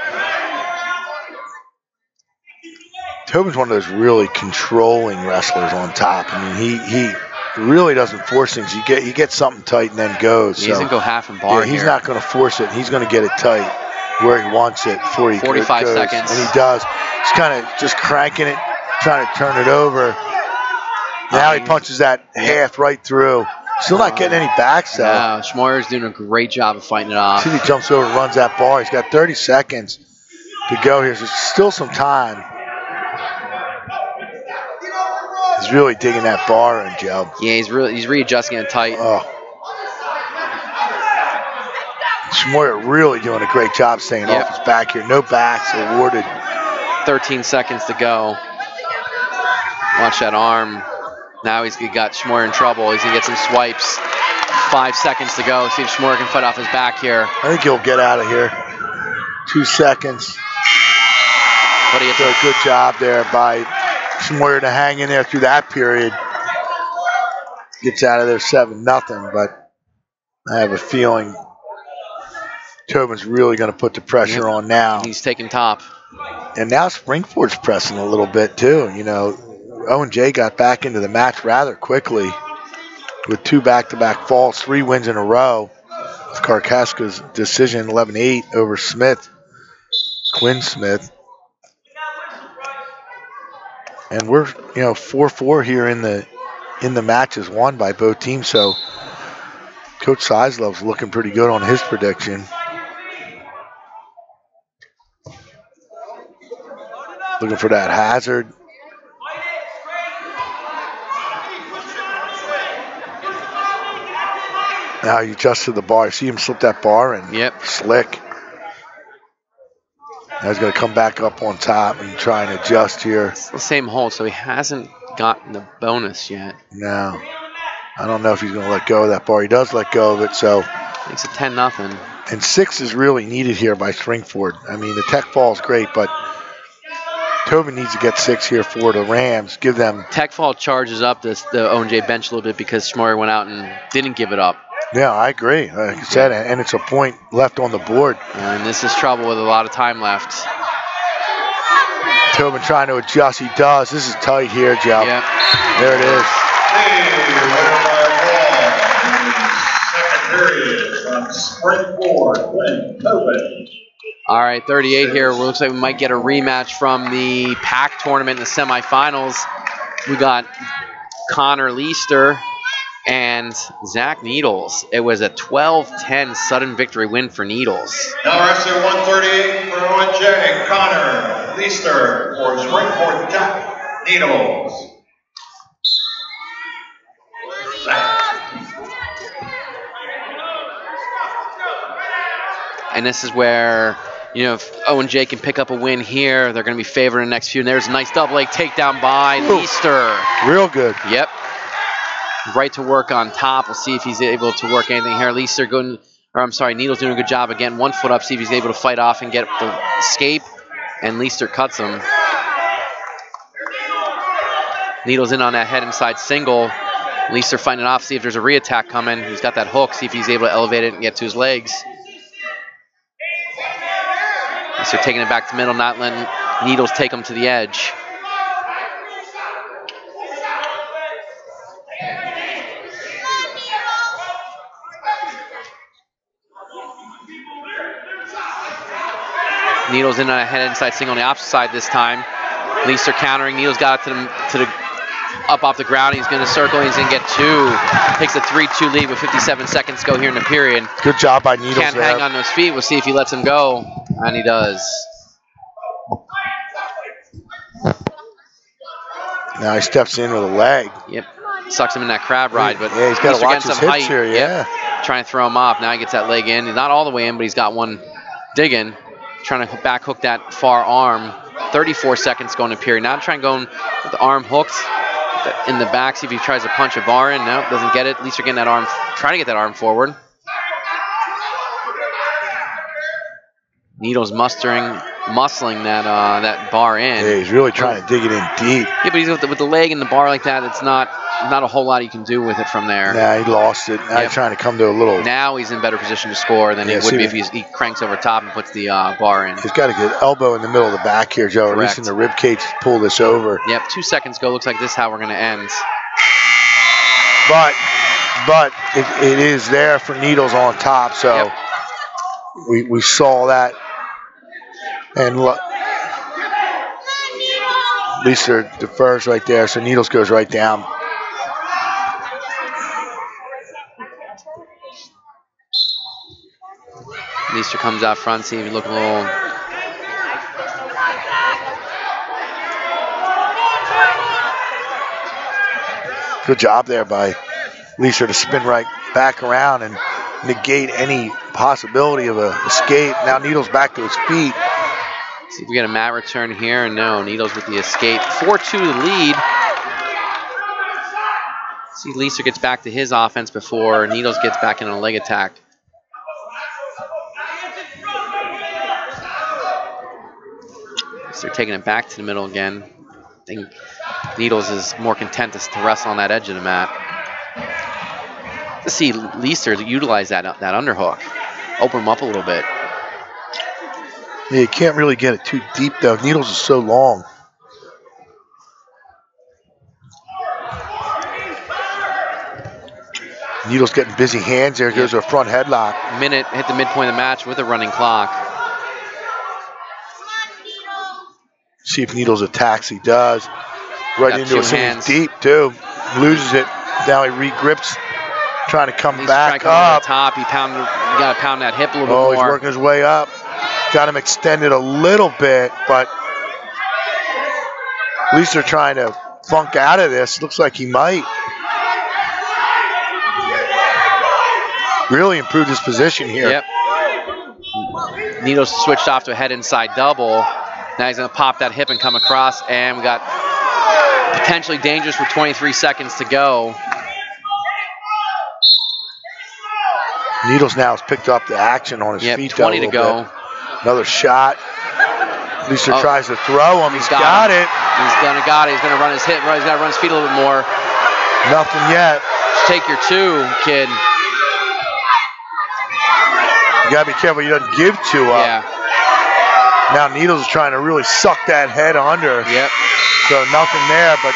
Tobin's one of those really controlling wrestlers on top. I mean, he really doesn't force things. He gets something tight and then goes. He doesn't go half and bar. Yeah, he's not going to force it. He's going to get it tight where he wants it before he 45 goes. seconds. And he does. He's kind of just cranking it, trying to turn it over. Now he punches that half right through. Still not getting any backs though. No, Schmoyer's doing a great job of fighting it off. See if he jumps over, runs that bar. He's got 30 seconds to go here. So still some time. He's really digging that bar in, Joe. Yeah, he's readjusting it tight. Oh. Schmoyer really doing a great job staying off his back here. No backs awarded. 13 seconds to go. Watch that arm. Now he's got Schmoyer in trouble. He's going to get some swipes. 5 seconds to go. See if Schmoyer can fight off his back here. I think he'll get out of here. 2 seconds. But he gets a good job there by Schmoyer to hang in there through that period. Gets out of there 7-0. But I have a feeling Tobin's really going to put the pressure on now. He's taking top. And now Springford's pressing a little bit too. Owen J got back into the match rather quickly with 2 back-to-back falls, 3 wins in a row. With Karkaska's decision 11-8 over Smith, Quinn Smith. And we're 4-4 here in the matches won by both teams. So Coach Sizelove's looking pretty good on his prediction. Looking for that hazard. Now you adjust to the bar. See him slip that bar and slick. Now he's going to come back up on top and try and adjust here. It's the same hold, so he hasn't gotten the bonus yet. No. I don't know if he's going to let go of that bar. He does let go of it, so. Makes it 10-0. And 6 is really needed here by Springford. I mean, the tech ball is great, but Tobin needs to get 6 here for the Rams. Give them. Tech fall charges up the Owen J bench a little bit because Schmoyer went out and didn't give it up. Yeah, I agree. Like I said, and it's a point left on the board. And this is trouble with a lot of time left. Tobin trying to adjust. He does. This is tight here, Joe. Yep. There it is. Second period from Springford, Glenn Kaiser. All right, 38 here. It looks like we might get a rematch from the PAC tournament in the semifinals. We got Connor Leister and Zach Needles. It was a 12-10 sudden victory win for Needles. Now wrestling 138 for Owen J. Connor Leister for Springford Jack Needles. And this is where, you know, if Owen J can pick up a win here, they're going to be favored in the next few. And there's a nice double leg takedown by Leister. Real good. Yep. Right to work on top. We'll see if he's able to work anything here. Leister going, or I'm sorry, Needles doing a good job again. 1 foot up, see if he's able to fight off and get the escape. And Leister cuts him. Needles in on that head inside single. Leister fighting it off, see if there's a re-attack coming. He's got that hook, see if he's able to elevate it and get to his legs. Leister taking it back to middle, not letting Needles take him to the edge. Needles in on a head inside single on the opposite side this time. Leister countering. Needles got it to the up off the ground. He's going to circle. He's going to get 2. Takes a 3-2 lead with 57 seconds to go here in the period. Good job by Needles. Can't hang on those feet. We'll see if he lets him go, and he does. Now he steps in with a leg. Yep. Sucks him in that crab ride, but yeah, he's got to watch his hips height. here. Yeah. Yep. Trying to throw him off. Now he gets that leg in. He's not all the way in, but he's got one digging. Trying to back hook that far arm. 34 seconds going to period. Now trying going with the arm hooked in the back. See if he tries to punch a bar in. No, doesn't get it. At least you're getting that arm. Trying to get that arm forward. Needles muscling that bar in. Yeah, he's really trying to dig it in deep. Yeah, but he's with the leg in the bar like that. It's not a whole lot you can do with it from there. Nah, he lost it. Now he's trying to come to a little. Now he's in better position to score than he would be if he cranks over top and puts the bar in. He's got a good elbow in the middle of the back here, Joe. Correct. At least in the rib cage to pull this over. Yep, 2 seconds go. Looks like this is how we're going to end. But it is there for Needles on top, so we saw that. And Leister defers right there, so Needles goes right down. Leister comes out front, see if he look a little. Good job there by Leister to spin right back around and negate any possibility of an escape. Now Needles back to his feet. See if we get a mat return here. No, Needles with the escape. 4-2 lead. See, Leister gets back to his offense before Needles gets back in a leg attack. They're taking it back to the middle again. I think Needles is more content to wrestle on that edge of the mat. To see Leister utilize that underhook. Open him up a little bit. Yeah, you can't really get it too deep, though. Needles is so long. Needles getting busy hands there. Goes to a front headlock. Minute, hit the midpoint of the match with a running clock. See if Needles attacks. He does. Right Got into his hands. Deep, too. Loses it. Now he regrips. Trying to come back up. Top. You got to pound that hip a little bit more. Oh, he's working his way up. Got him extended a little bit, but Leister trying to funk out of this. Looks like he might. really improved his position here. Yep. Needles switched off to a head inside double. Now he's going to pop that hip and come across, and we got potentially dangerous with 23 seconds to go. Needles now has picked up the action on his feet. 20 to go. Bit. Another shot. Lisa tries to throw him. He's got it. He's going to got it. He's going to run his hip. He's got to run his feet a little bit more. Nothing yet. Just take your 2, kid. You got to be careful he doesn't give 2 up. Yeah. Now Needles is trying to really suck that head under. Yep. So nothing there, but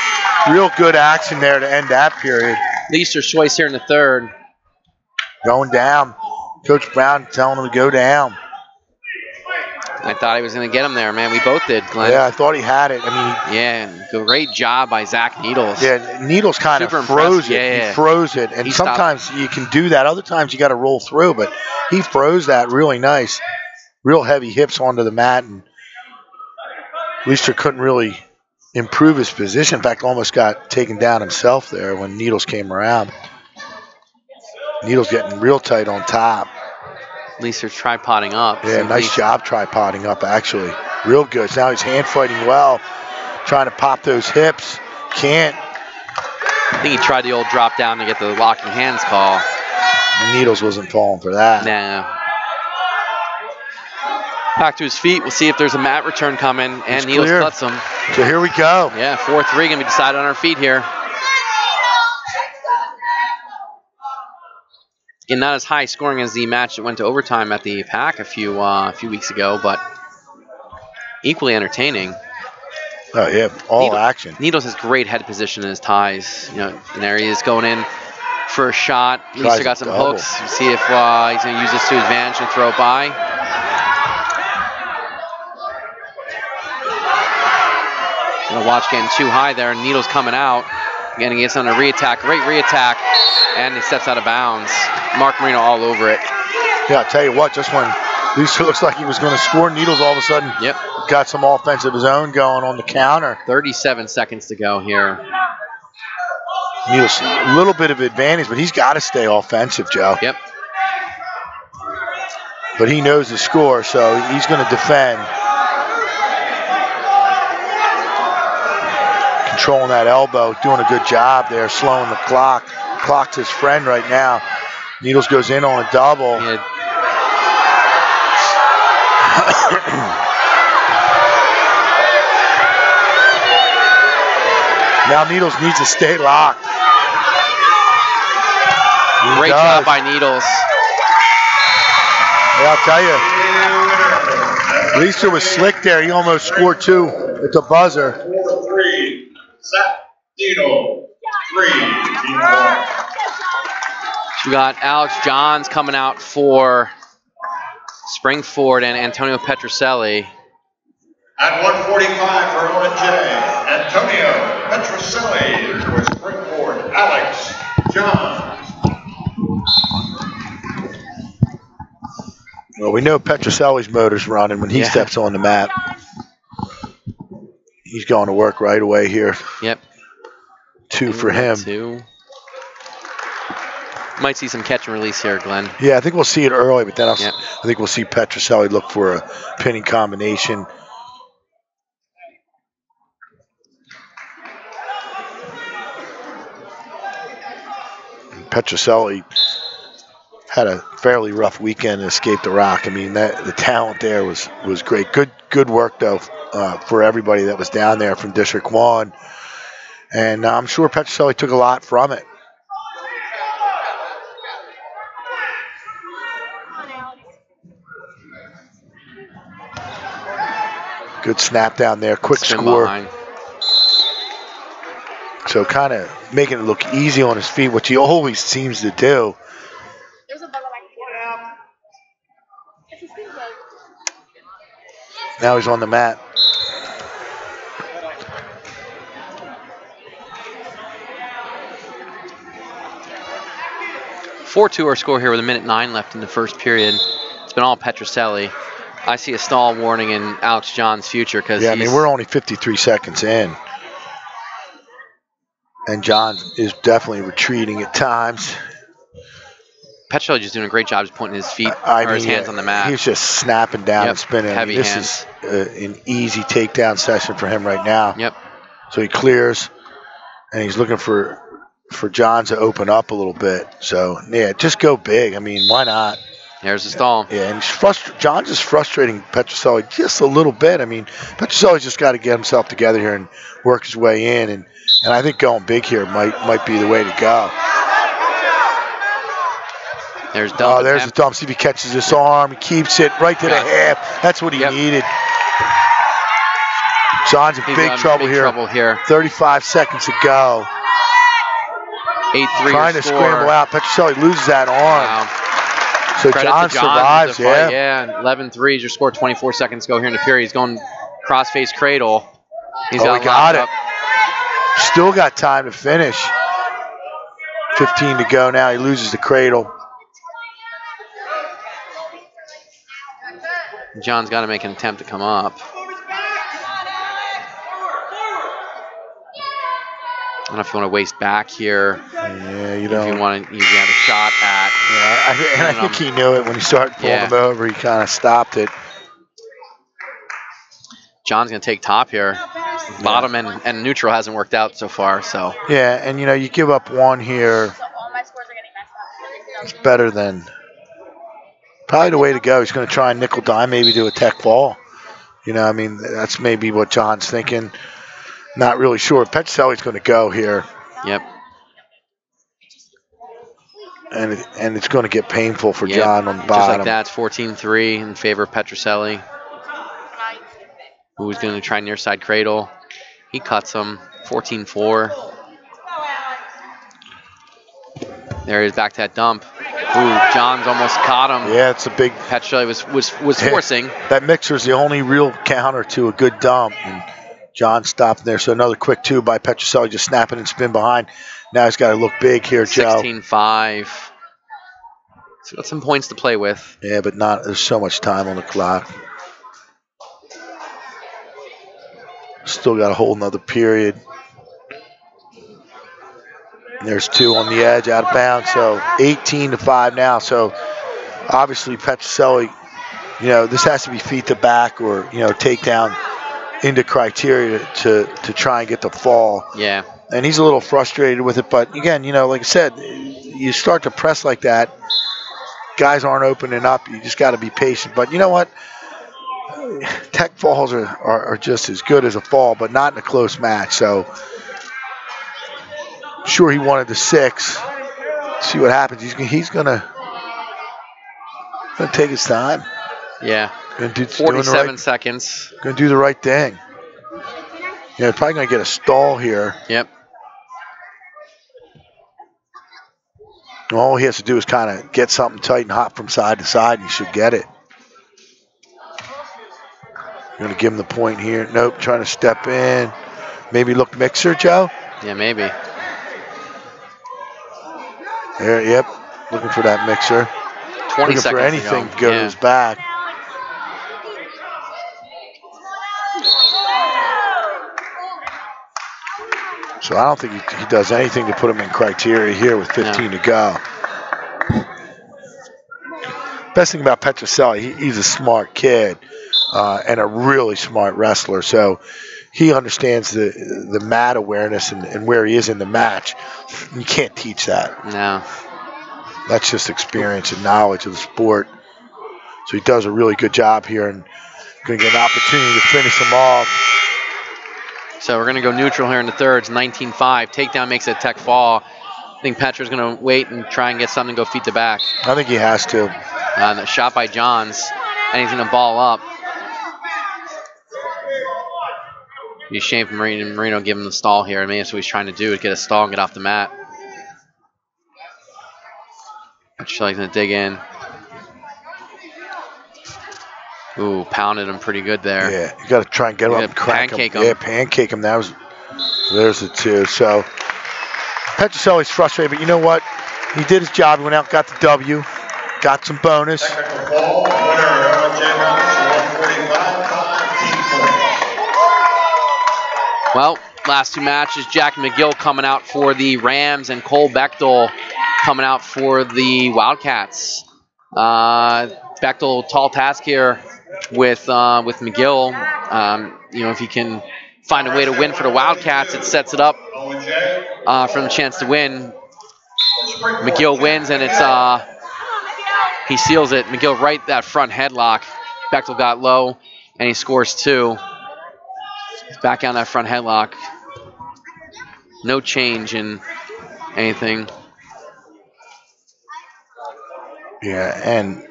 real good action there to end that period. Leister's choice here in the 3rd. Going down. Coach Brown telling him to go down. I thought he was going to get him there, man. We both did, Glenn. Yeah, I thought he had it. I mean, yeah, great job by Zach Needles. Yeah, Needles kind of froze it. Yeah. He froze it, and sometimes you can do that. Other times you got to roll through, but he froze that really nice. Real heavy hips onto the mat, and Leister couldn't really improve his position. In fact, almost got taken down himself there when Needles came around. Needles getting real tight on top. Leister's tripoding up. Yeah, nice job tripoding up, actually. Real good. So now he's hand fighting well, trying to pop those hips. Can't. I think he tried the old drop down to get the locking hands call. Needles wasn't falling for that. Nah. Back to his feet. We'll see if there's a mat return coming, and Needles cuts him. So here we go. Yeah, 4-3 going to be decided on our feet here. And not as high scoring as the match that went to overtime at the Pack a few weeks ago, but equally entertaining. Oh yeah, action. Needles has great head position in his ties. You know, and there he is going in for a shot. Leister got some hooks. See if he's going to use this to his advantage and throw it by. Gonna watch getting too high there, and Needles coming out. Again, he gets on a re-attack, great re-attack, and he steps out of bounds. Mark Marino all over it. Yeah, I'll tell you what, just when Leister looks like he was going to score, Needles all of a sudden got some offense of his own going on the counter. 37 seconds to go here. Needles a little bit of advantage, but he's got to stay offensive, Joe. Yep. But he knows the score, so he's going to defend. Controlling that elbow, doing a good job there, slowing the clock. Clock's his friend right now. Needles goes in on a double. Yeah. Now Needles needs to stay locked. Great job by Needles. Yeah, I'll tell you. Leister was slick there. He almost scored 2 at the buzzer. 4-3. Dino, 3. We got Alex Johns coming out for Springford and Antonio Petroselli. At 145 for Owen J, Antonio Petroselli for Springford, Alex Johns. Well, we know Petroselli's motor's running when he steps on the mat. He's going to work right away here. Yep. 2 for him. 2. Might see some catch and release here, Glenn. Yeah, I think we'll see it early, but then I think we'll see Petroselli look for a pinning combination. Petroselli had a fairly rough weekend and escaped the rock. I mean, the talent there was great. Good work, though, for everybody that was down there from District 1. And I'm sure Petroselli took a lot from it. Good snap down there, quick score. Behind. So kind of making it look easy on his feet, which he always seems to do. Now he's on the mat. (4-2) our score here with 1:09 left in the first period. It's been all Petroselli. I see a stall warning in Alex John's future because I mean, we're only 53 seconds in. And John is definitely retreating at times. Petrocelli just doing a great job just putting his feet or his hands on the mat. He's just snapping down and spinning. Heavy hands. This is an easy takedown session for him right now. Yep. So he clears, and he's looking for John to open up a little bit. So, yeah, just go big. I mean, why not? There's the stall. Yeah, and John's just frustrating Petrocelli just a little bit. I mean, Petrocelli's just got to get himself together here and work his way in. And I think going big here might be the way to go. There's dump. There's the dump. See if he catches this arm. He keeps it right to the half. That's what he needed. John's in big trouble here. 35 seconds to go. 8-3 trying to scramble out. Petrocelli loses that arm. Wow. So John survives, Yeah, 11-3 is your score. 24 seconds to go here in the period. He's going cross-face cradle. He's he got it. Still got time to finish. 15 to go now. He loses the cradle. John's got to make an attempt to come up. I don't know if you want to waste back here. Yeah, you don't. If you want to, you have a shot at. Yeah, I think he knew it when he started pulling him over. He kind of stopped it. John's going to take top here. Bottom and neutral hasn't worked out so far. So. Yeah, and you give up one here. It's better than. Probably the way to go. He's going to try and nickel dime, maybe do a tech fall. I mean, that's maybe what John's thinking. Not really sure. Petrocelli's going to go here. Yep. And it's going to get painful for John on the bottom. Just like that, it's 14-3 in favor of Petrocelli. Who's going to try near side cradle. He cuts him. 14-4. There he is, back to that dump. Ooh, John's almost caught him. Yeah, it's a big. Petrocelli was forcing. That mixer's the only real counter to a good dump. And John stopped there. So another quick two by Petrocelli, just snapping and spin behind. Now he's got to look big here, Joe. 16-5. So got some points to play with. Yeah, but there's so much time on the clock. Still got a whole nother period. And there's two on the edge, out of bounds. So 18-5 now. So obviously Petrocelli, this has to be feet to back or, takedown into criteria to try and get the fall. Yeah. And he's a little frustrated with it. But again, like I said, you start to press like that, guys aren't opening up. You just got to be patient. But you know what? Tech falls are just as good as a fall, but not in a close match. So sure, he wanted the 6. See what happens. He's gonna take his time. Yeah. 47 seconds. Gonna do the right thing. Yeah, probably gonna get a stall here. Yep. All he has to do is kind of get something tight and hop from side to side, and he should get it. Gonna give him the point here. Nope, trying to step in. Maybe look mixer, Joe? Yeah, maybe. There, yep. Looking for that mixer. 20 looking seconds for anything to to go to his back. So I don't think he does anything to put him in criteria here with 15 to go. Best thing about Petrocelli, he's a smart kid and a really smart wrestler. So he understands the mat awareness and where he is in the match. You can't teach that. No. That's just experience and knowledge of the sport. So he does a really good job here and going to get an opportunity to finish him off. So we're going to go neutral here in the thirds, 19-5. Takedown makes it a tech fall. I think Petra's going to wait and try and get something to go feet to back. I think he has to. The shot by Johns, and he's going to ball up. Be a shame for Marino give him the stall here. I mean, that's what he's trying to do, is get a stall and get off the mat. Petrocelli's going to dig in. Ooh, pounded him pretty good there. Yeah, you got to try and get him up and crack him. Yeah, pancake him. There's the two. So Petrocelli's frustrated, but you know what? He did his job. He went out, got the W, got some bonus. Technical ball, winner, Owen J. 145. Well, last two matches, Jack McGill coming out for the Rams and Cole Bechtel coming out for the Wildcats. Bechtel, tall task here with McGill. You know, if he can find a way to win for the Wildcats, it sets it up for the chance to win. McGill wins, and it's he seals it. McGill right that front headlock. Bechtel got low, and he scores 2. He's back on that front headlock. No change in anything. Yeah, and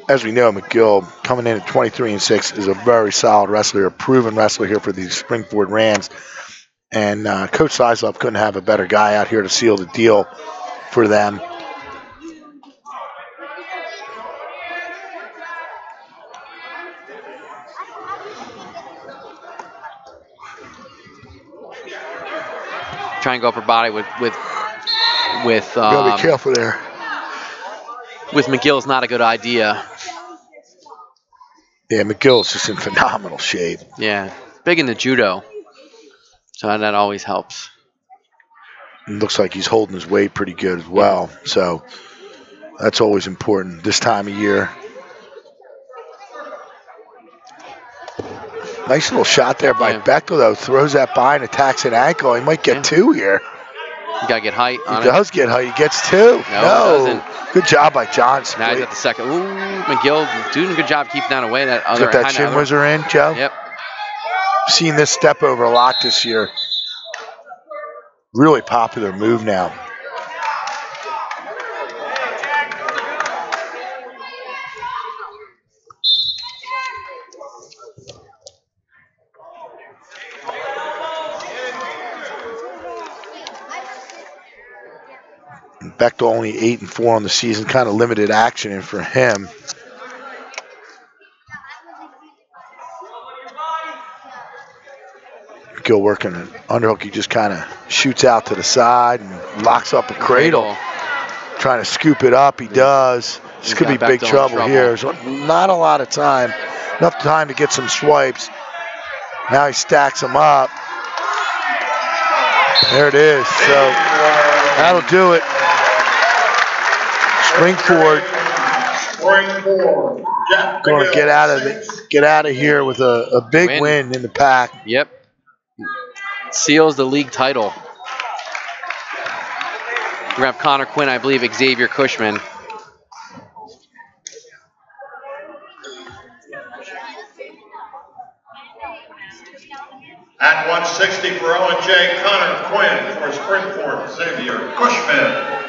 as we know, McGill coming in at 23-6 is a very solid wrestler, a proven wrestler here for the Springford Rams. And Coach Sizlove couldn't have a better guy out here to seal the deal for them. Try and go upper body with Gotta be careful there. With McGill is not a good idea. Yeah, McGill's just in phenomenal shape. Yeah, big into judo, so that always helps. It looks like he's holding his weight pretty good as well, so that's always important this time of year. Nice little shot there by Bechtel, though. Throws that by and attacks an ankle. He might get 2 here. You got to get height on it. He does get height. He gets 2. No, he doesn't. Good job by John. Now he's at the second. Ooh, McGill doing a good job keeping that away. That other. Get that shin whizzer in, Joe? Yep. Seen this step over a lot this year. Really popular move now. Bechtel only 8-4 on the season, kind of limited action in for him. McGill working an underhook. He just kind of shoots out to the side and locks up a cradle. Trying to scoop it up. He does. This could be big trouble here. There's not a lot of time. Enough time to get some swipes. Now he stacks them up. There it is. So that'll do it. Springford going to get out of here with a big win in the pack. Yep. Seals the league title. We have Connor Quinn, I believe, Xavier Cushman. At 160 for Owen J, Connor Quinn. For Springford, Xavier Cushman.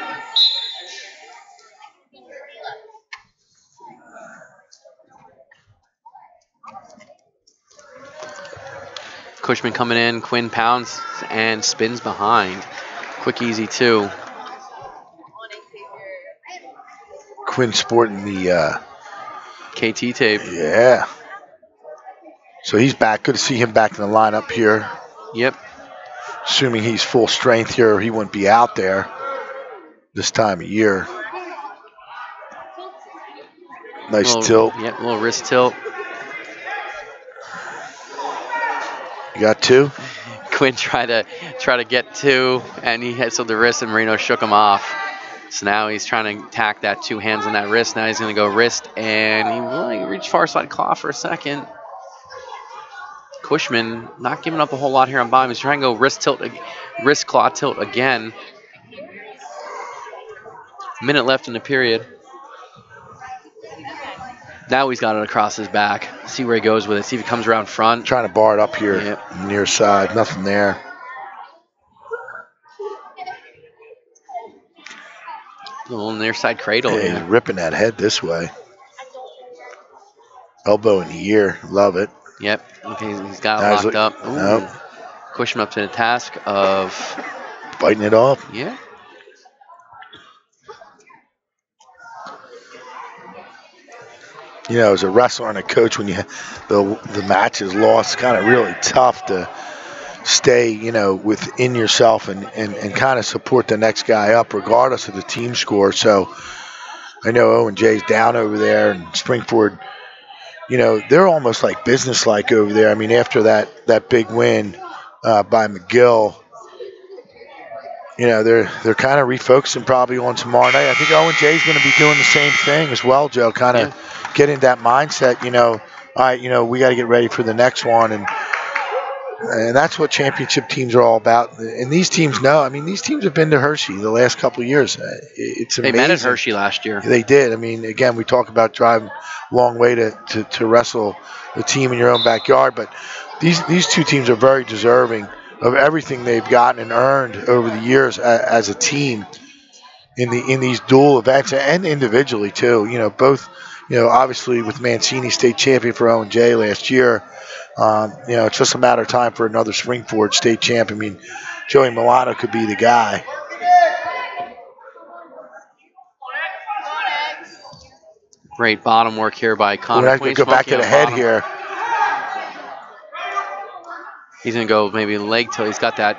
Cushman coming in, Quinn pounds and spins behind. Quick, easy 2. Quinn sporting the KT tape. Yeah. So he's back. Good to see him back in the lineup here. Yep. Assuming he's full strength here, or he wouldn't be out there this time of year. Nice tilt. Yep, little wrist tilt. You got 2? Quinn tried to get 2, and he hit the wrist, and Marino shook him off. So now he's trying to attack that 2 hands on that wrist. Now he's going to go wrist, and he will reach far side claw for a second. Cushman not giving up a whole lot here on bottom. He's trying to go wrist claw tilt again. Minute left in the period. Now he's got it across his back. See where he goes with it. See if he comes around front. Trying to bar it up here, near side. Nothing there. A little near side cradle. Yeah, ripping that head this way. Elbow in the ear. Love it. Yep. Okay, he's got it locked up. Ooh. Nope. Cushman up to the task of biting it off. Yeah. You know, as a wrestler and a coach, when the match is lost, it's kind of really tough to stay, you know, within yourself and kind of support the next guy up regardless of the team score. So I know Owen J's down over there, and Springford, you know, they're almost like business-like over there. I mean, after that big win by McGill, they're kind of refocusing probably on tomorrow night. I think Owen J is going to be doing the same thing as well, Joe. Kind of getting that mindset. All right, we got to get ready for the next one, and that's what championship teams are all about. And these teams know. I mean, these teams have been to Hershey the last couple of years. It's amazing. They met at Hershey last year. They did. I mean, again, we talk about driving a long way to wrestle a team in your own backyard, but these two teams are very deserving of everything they've gotten and earned over the years as a team in these dual events and individually too. Both. Obviously with Mancini state champion for Owen J last year. It's just a matter of time for another Springford state champ. I mean, Joey Milano could be the guy. Great bottom work here by Connor. We're going to go back to the head here. He's going to go maybe leg till he's got that.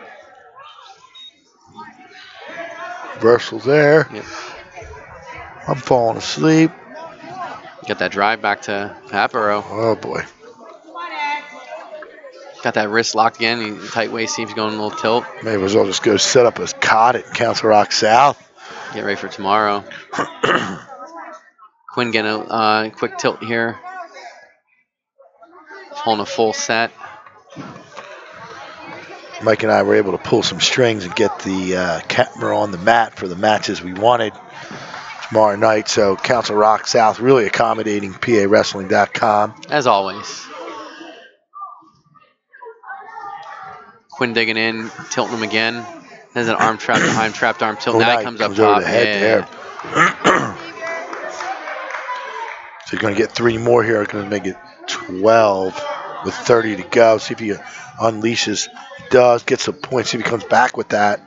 Reversal there. Yep. I'm falling asleep. Got that drive back to Paparo. Oh, boy. Got that wrist locked again. Tight waist seems going a little tilt. Maybe as well just go set up a cot at Council Rock South. Get ready for tomorrow. Quinn getting a quick tilt here. He's holding a full set. Mike and I were able to pull some strings and get the camera on the mat for the matches we wanted tomorrow night. So Council Rock South really accommodating PAWrestling.com. As always. Quinn digging in, tilting him again. Has an arm trap behind, trapped arm tilt. Now he comes up top. Over the head there. So you're going to get 3 more here. Going to make it 12 with 30 to go. See if he unleashes. He does. Gets a point. See if he comes back with that.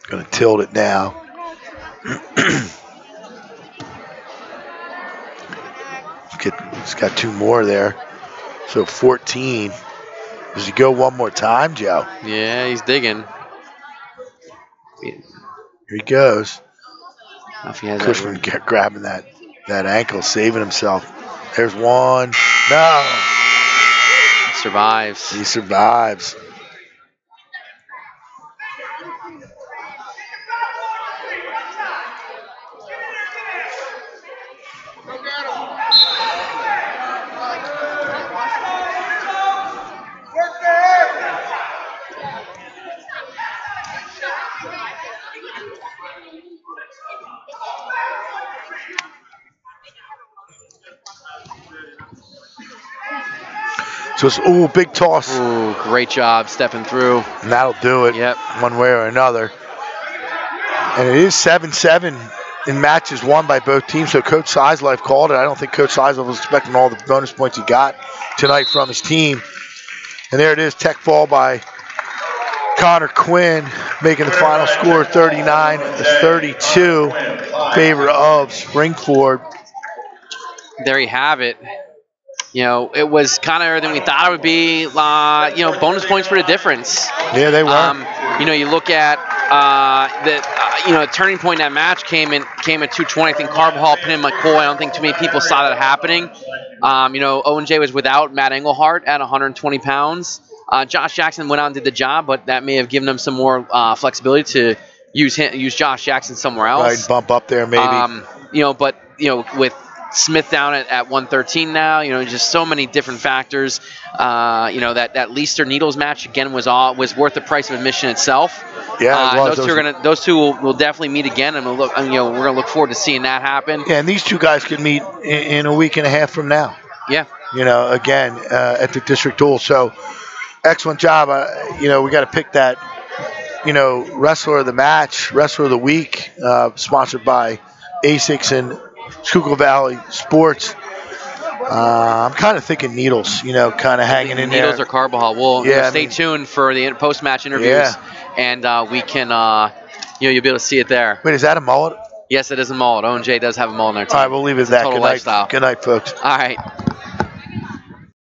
Going to tilt it now. He's got 2 more there. So 14. Does he go one more time, Joe? Yeah, he's digging. Here he goes. If he has Cushman grabbing that ankle, saving himself. There's one. No. He survives. He survives. So it's, big toss. Ooh, great job stepping through. And that'll do it. Yep. One way or another. And it is 7-7 in matches won by both teams. So Coach Sizelife called it. I don't think Coach Sizelife was expecting all the bonus points he got tonight from his team. And there it is, tech fall by Connor Quinn, making the final score 39-32 in favor of Springford. There you have it. It was kind of everything we thought it would be. Bonus points for the difference. Yeah, they were. You look at the turning point in that match came at 220. I think Carbajal pinned McCoy. I don't think too many people saw that happening. Owen J was without Matt Engelhart at 120 pounds. Josh Jackson went out and did the job, but that may have given him some more flexibility to use Josh Jackson somewhere else. Right, bump up there maybe. With Smith down at 113 now, just so many different factors. That Leicester Needles match again was worth the price of admission itself. Yeah, those two will definitely meet again, and we're gonna look forward to seeing that happen. Yeah, and these two guys could meet in a week and a half from now. Yeah. Again at the district duel. So excellent job. We got to pick that. Wrestler of the match, wrestler of the week, sponsored by ASICS and Schuylkill Valley Sports. I'm kind of thinking Needles, kind of hanging in there. Needles or Carbajal. We'll stay tuned for the post-match interviews, and we can, you'll be able to see it there. Wait, is that a mullet? Yes, it is a mullet. Owen J does have a mullet in there, too. All right, we'll leave it at that. Good night, folks. Good night, folks. All right.